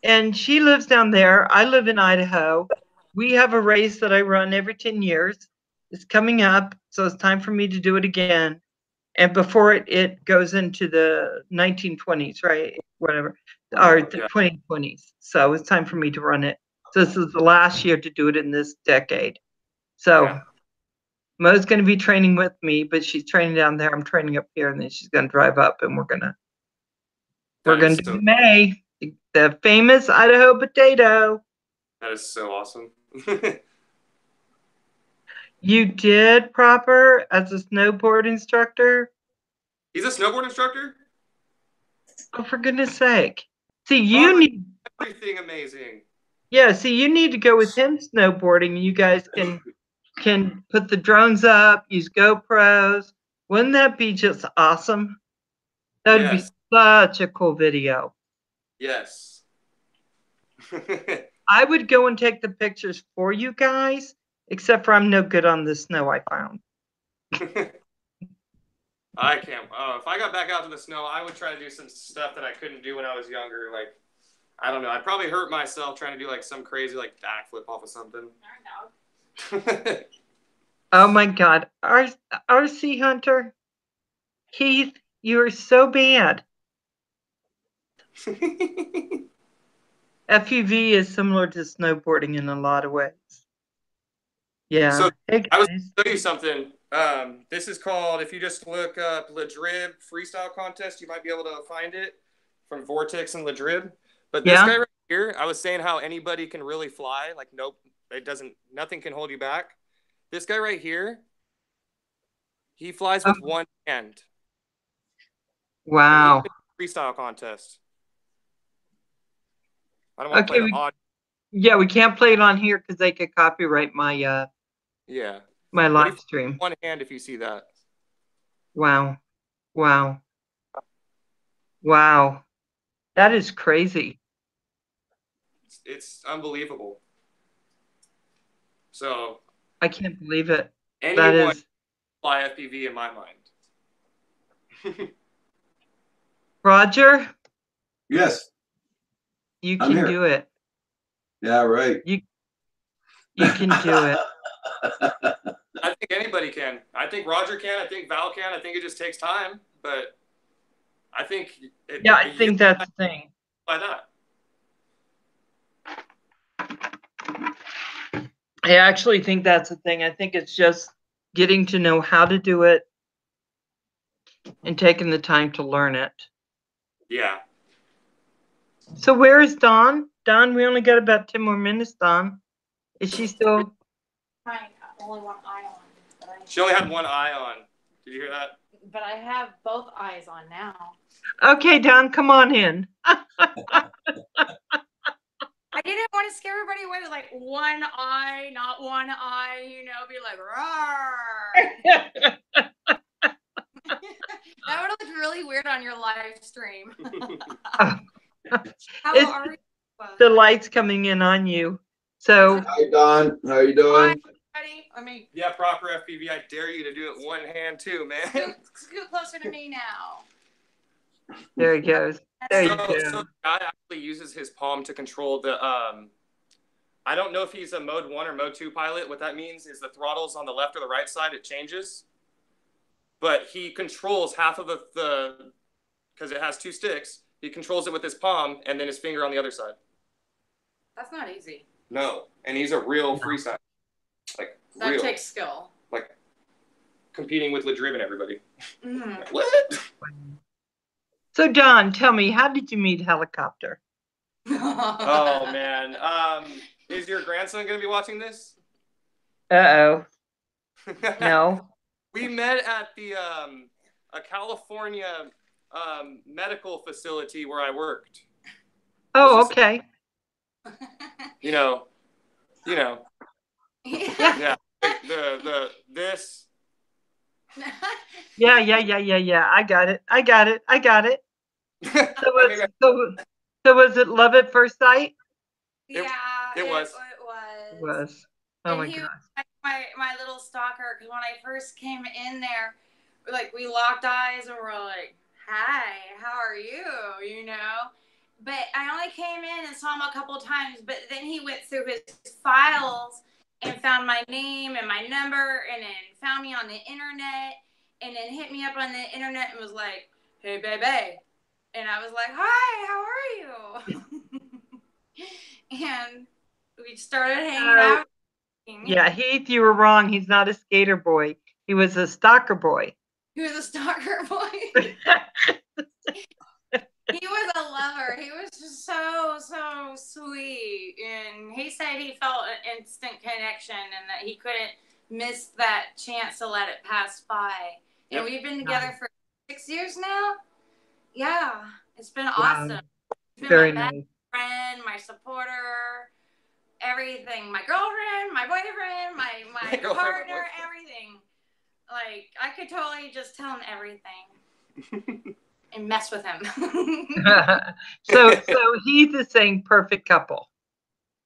And she lives down there. I live in Idaho. We have a race that I run every 10 years. It's coming up, so it's time for me to do it again. And before it goes into the 1920s, right? Whatever, or the 2020s. So it's time for me to run it. So this is the last year to do it in this decade. So Mo's going to be training with me, but she's training down there. I'm training up here, and then she's going to drive up, and we're going to do May, the famous Idaho potato. That is so awesome. You did proper as a snowboard instructor? He's a snowboard instructor? Oh, for goodness sake. See, you need everything amazing. Yeah, see, you need to go with him snowboarding. You guys can put the drones up, use GoPros. Wouldn't that be just awesome? That would be such a cool video. Yes. I would go and take the pictures for you guys, except for I'm no good on the snow I found. I can't. If I got back out to the snow, I would try to do some stuff that I couldn't do when I was younger. Like, I don't know. I'd probably hurt myself trying to do like some crazy like backflip off of something. Oh my God. RC Hunter, Keith, you are so bad. FUV is similar to snowboarding in a lot of ways. Yeah. So hey I was going to tell you something. This is called, if you just look up Ladrib freestyle contest, you might be able to find it from Vortex and Ladrib. But this guy right here, I was saying how anybody can really fly. Like, nope, nothing can hold you back. This guy right here, he flies with one hand. Wow. Freestyle contest. I don't want to play the audio. Yeah, we can't play it on here because they could copyright my my live stream. One hand if you see that. Wow. Wow. Wow. That is crazy. It's unbelievable. So I can't believe it. Anyone that is fly FPV in my mind. Roger? Yes. You can do it. Yeah, right. You can do it. I think anybody can. I think Roger can. I think Val can. I think it just takes time. But I think... I think that's the thing. Why not? I actually think that's the thing. I think it's just getting to know how to do it and taking the time to learn it. Yeah. So where is Dawn? Dawn, we only got about 10 more minutes, Dawn. Is she still? Mine, only one eye on. She only had one eye on. Did you hear that? But I have both eyes on now. Okay, Dawn, come on in. I didn't want to scare everybody away with like one eye, not one eye, you know, be like, roar. That would look really weird on your live stream. How are you? The light's coming in on you. So Hi, Don. How are you doing? Ready? I mean, yeah, proper FPV. I dare you to do it one hand too, man. scoot closer to me now. there he goes. There you go. So the guy actually uses his palm to control the. I don't know if he's a mode 1 or mode 2 pilot. What that means is the throttle's on the left or the right side. It changes. But he controls half of the because it has 2 sticks. He controls it with his palm and then his finger on the other side. That's not easy. No, and he's a real freestyle. Like that real. Takes skill. Like competing with Ladriv and everybody. Mm-hmm. Like, what? So Don, tell me, how did you meet Hella Copter? Oh man, is your grandson gonna be watching this? Uh-oh. No. We met at the a California medical facility where I worked. Oh, okay. You know. Yeah. Yeah. This. Yeah. I got it. So was it love at first sight? It was. It was. Oh my gosh. My little stalker, because when I first came in there, like we locked eyes and we're like, "Hi, how are you?" You know. But I only came in and saw him a couple times. But then he went through his files and found my name and my number, and then found me on the internet, and then hit me up on the internet and was like, "Hey, baby," and I was like, "Hi, how are you?" And we started hanging out. Yeah, Heath, you were wrong. He's not a skater boy. He was a stalker boy. He was a stalker boy. He was a lover. He was just so sweet. And he said he felt an instant connection and that he couldn't miss that chance to let it pass by. And we've been together for 6 years now. Yeah, it's been awesome. It's been Very my nice. best friend, my supporter, everything. My girlfriend, my boyfriend, my partner, everything. Like, I could totally just tell him everything. And mess with him. so Heath is saying perfect couple.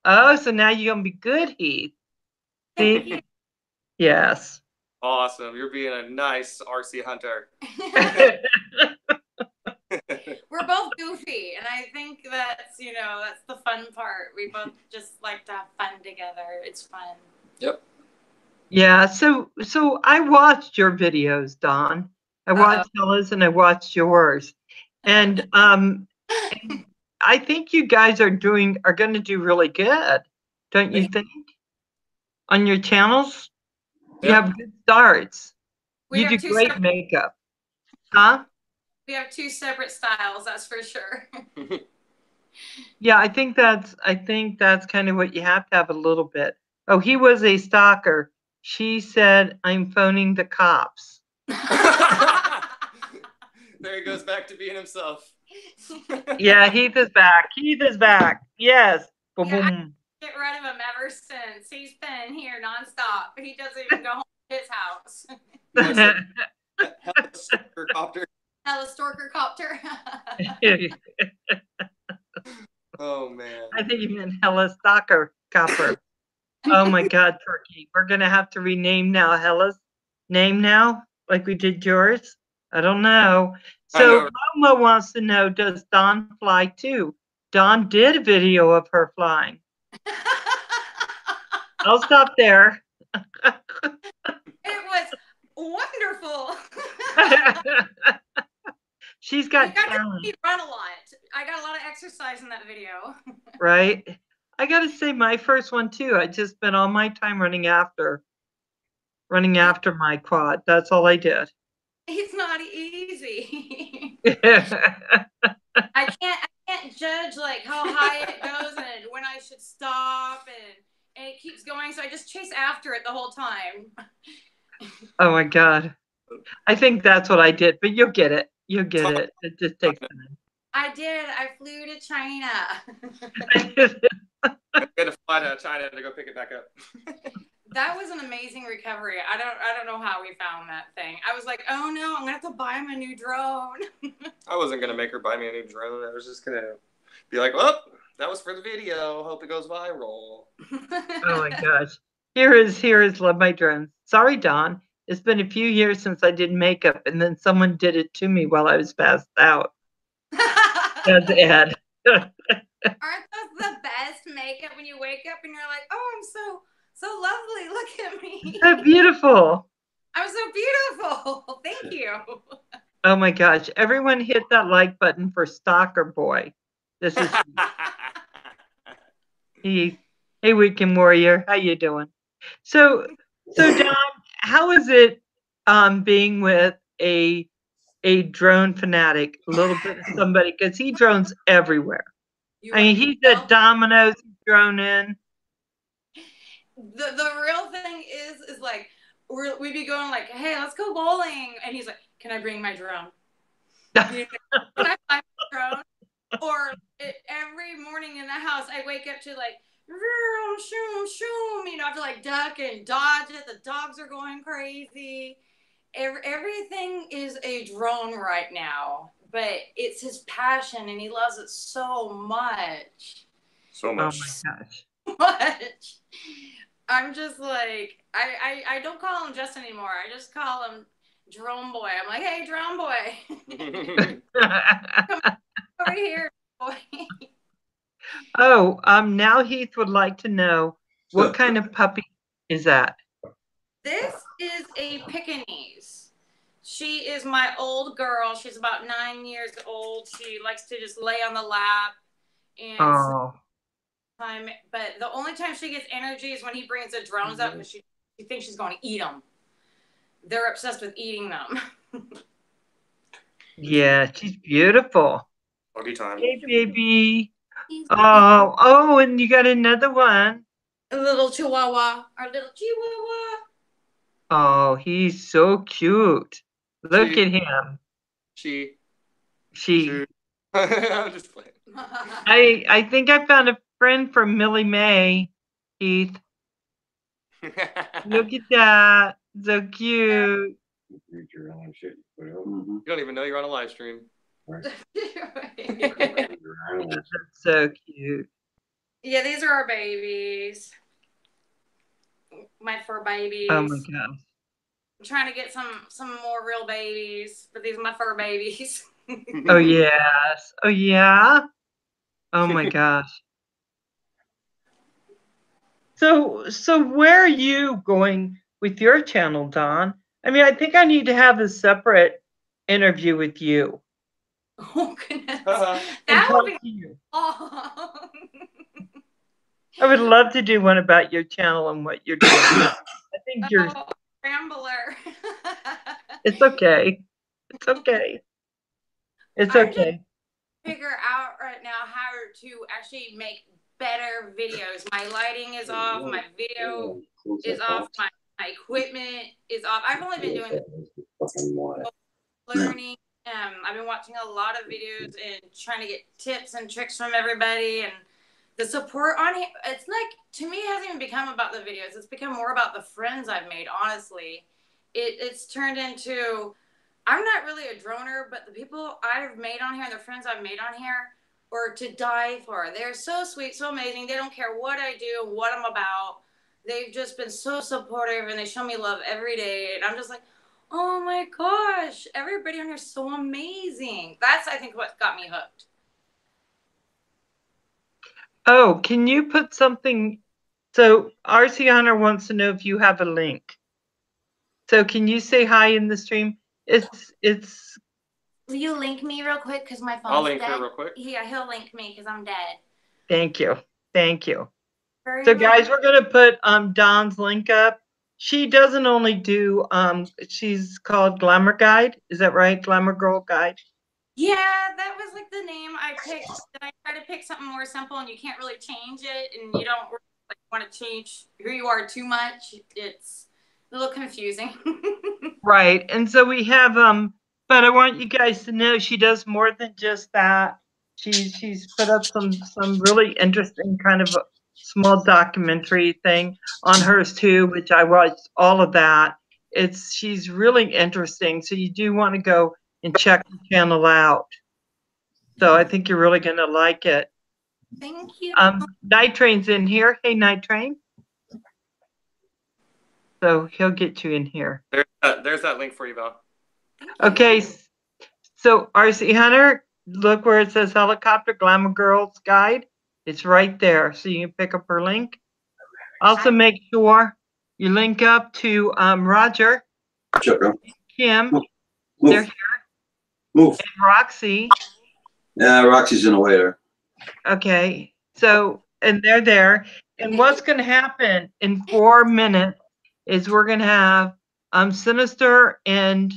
Oh, so now you're gonna be good, Heath. See? Yes. Awesome. You're being a nice RC hunter. We're both goofy, and I think that's the fun part. We both just like to have fun together. It's fun. Yep. Yeah, so I watched your videos, Dawn. I watched Hella's and I watched yours. And I think you guys are going to do really good. Don't you think? On your channels? You have good starts. You do great makeup. Huh? We have 2 separate styles, that's for sure. Yeah, I think that's kind of what you have to have a little bit. Oh, he was a stalker. She said, "I'm phoning the cops." There he goes back to being himself. Yeah, Heath is back. Yes. Boom, Yeah, boom. Get rid of him ever since. He's been here nonstop. He doesn't even go home to his house. Hella Stalker Copter. Hella Stalker Copter. Oh man. I think you meant Hella Stalker Copper. Oh my God, Turkey. We're gonna have to rename now Hella's name now, like we did yours. I don't know. So Roma wants to know, does Dawn fly too? Dawn did a video of her flying. I'll stop there. It was wonderful. She's got talent. talent. Run a lot. I got a lot of exercise in that video. Right. I gotta say my first one too. I just spent all my time running after my quad. That's all I did. It's not easy. Oh I can't judge like how high it goes and when I should stop and it keeps going, so I just chase after it the whole time. my God. I think that's what I did, but you'll get it. You'll get it. It just takes time. I did. I flew to China. We had to fly to China to go pick it back up. That was an amazing recovery. I don't know how we found that thing. I was like, oh no, I'm gonna have to buy him a new drone. I wasn't gonna make her buy me a new drone. I was just gonna be like, well, that was for the video. Hope it goes viral. Oh my gosh. Here is Love My Drones. Sorry, Don. It's been a few years since I did makeup, and then someone did it to me while I was passed out. That's Ed. Aren't those the best makeup when you wake up and you're like, oh, I'm so lovely. Look at me. So beautiful. I'm so beautiful. Thank you. Oh my gosh. Everyone hit that like button for Stalker Boy. This is Hey Weekend Warrior. How you doing? So Don, how is it being with a drone fanatic, a little bit of somebody, because he drones everywhere. I mean, he's at Domino's, he's drone in. The real thing is like we'd be going like, hey, let's go bowling, and he's like, can I bring my drone? Can I fly my drone? Or every morning in the house, I wake up to like, shoom, shoom, I have to like duck and dodge it. The dogs are going crazy. Everything is a drone right now, but it's his passion and he loves it so much. So much. Oh my gosh. Much. I'm just like, I don't call him Justin anymore. I just call him Drone Boy. I'm like, hey, Drone Boy. Come over here, boy. Oh, now Heath would like to know what kind of puppy is that? This is a Pekingese. She is my old girl. She's about 9 years old. She likes to just lay on the lap and time. But the only time she gets energy is when he brings the drones up because she thinks she's going to eat them. They're obsessed with eating them. Yeah, she's beautiful. Doggy time. Hey, baby. Oh, and you got another one. A little chihuahua. Our little chihuahua. Oh, he's so cute. Look at him. She. I'm just playing. I think I found a friend from Millie Mae, Heath. Look at that. So cute. You don't even know you're on a live stream. That's so cute. Yeah, these are our babies. My fur babies. Oh my gosh. I'm trying to get some more real babies, but these are my fur babies. Oh yes. Oh yeah. Oh my gosh. So where are you going with your channel, Don? I mean, I think I need to have a separate interview with you. Oh goodness. That would be awesome. I would love to do one about your channel and what you're doing. I think you're rambler. It's okay. It's okay. It's okay. Figure out right now how to actually make better videos. My lighting is off. My video is off. My equipment is off. I've only been doing learning. I've been watching a lot of videos and trying to get tips and tricks from everybody, and the support on it. It's like, to me, it hasn't even become about the videos. It's become more about the friends I've made, honestly. It's turned into, I'm not really a droner, but the people I've made on here and the friends I've made on here are to die for. They're so sweet, so amazing. They don't care what I do, what I'm about. They've just been so supportive and they show me love every day. And I'm just like, oh my gosh, everybody on here is so amazing. That's, I think, what got me hooked. Oh, can you put something? So RC Hunter wants to know if you have a link. So can you say hi in the stream? It's. Will you link me real quick? Because my phone's I'll link dead. her real quick. Yeah, he'll link me because I'm dead. Thank you. Thank you. Very So well. guys, we're gonna put Dawn's link up. She doesn't only do she's called Glamour Guide. Is that right? Glamour Girl Guide. Yeah, that was like the name I picked. I try to pick something more simple, and you can't really change it, and you don't like, want to change who you are too much. It's a little confusing. Right. And so we have but I want you guys to know she does more than just that. She's put up some really interesting kind of small documentary thing on hers too, which I watched all of that. She's really interesting. So you do want to go and check the channel out. So I think you're really gonna like it. Thank you. Night Train's in here. Hey Night Train. So he'll get you in here. There's that link for you, Val. Okay, so RC Hunter, look where it says Hella Copter Glamour Girls Guide. It's right there, so you can pick up her link. Also, make sure you link up to Roger, Kim, they're here, Move. and Roxy. Yeah, Roxy's in the way there. Okay, so, and they're there. And what's going to happen in 4 minutes is we're going to have Sinister and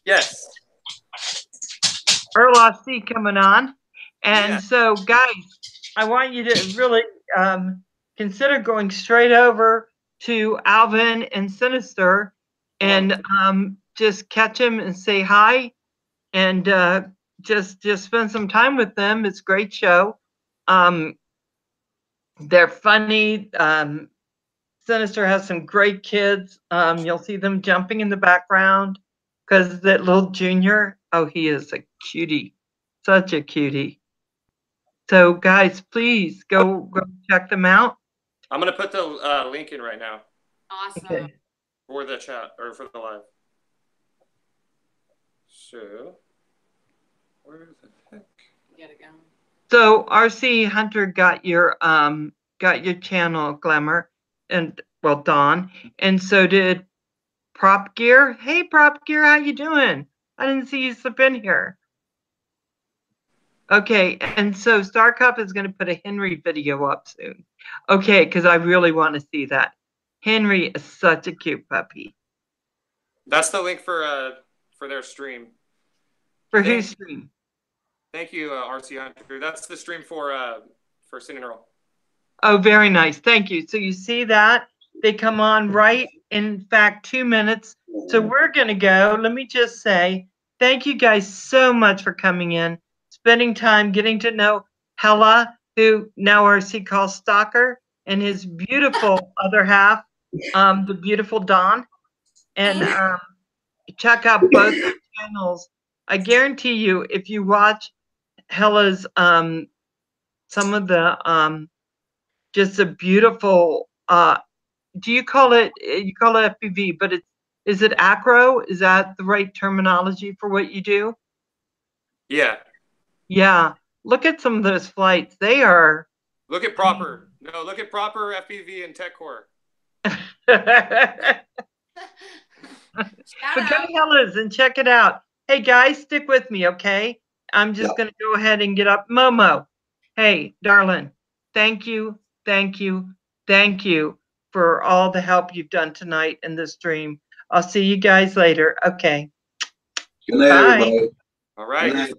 Yes. Erla C coming on. And so, guys, I want you to really consider going straight over to Alvin and Sinister and just catch them and say hi and just spend some time with them. It's a great show. They're funny. Sinister has some great kids. You'll see them jumping in the background because that little Junior, oh, he is a cutie, such a cutie. So guys, please go check them out. I'm gonna put the link in right now. Awesome. Okay. For the chat or for the live. So, where the heck? You gotta go. So RC Hunter got your channel, Glamour, and well, Dawn, and so did Prop Gear. Hey, Prop Gear, how you doing? I didn't see you slip in here. Okay, and so Star Cup is going to put a Henry video up soon. Okay, because I really want to see that. Henry is such a cute puppy. That's the link for their stream. For whose stream? Thank you, RC Hunter. That's the stream for Sin and Earl. Oh, very nice. Thank you. So you see that? They come on right, in fact, 2 minutes. So we're going to go. Let me just say, thank you guys so much for coming in, spending time getting to know Hella, who now RC calls Stalker, and his beautiful other half, the beautiful Dawn. And check out both their channels. I guarantee you, if you watch Hella's, some of the, just a beautiful, do you call it FPV, but is it acro? Is that the right terminology for what you do? Yeah. Yeah. Look at some of those flights. They are. Look at proper. No, look at proper FPV and tech core. But go to Hella's and check it out. Hey guys, stick with me, okay? I'm just gonna go ahead and get up. Momo, hey, darling, thank you for all the help you've done tonight in this stream. I'll see you guys later. Okay. Good night, Bye. everybody. All right.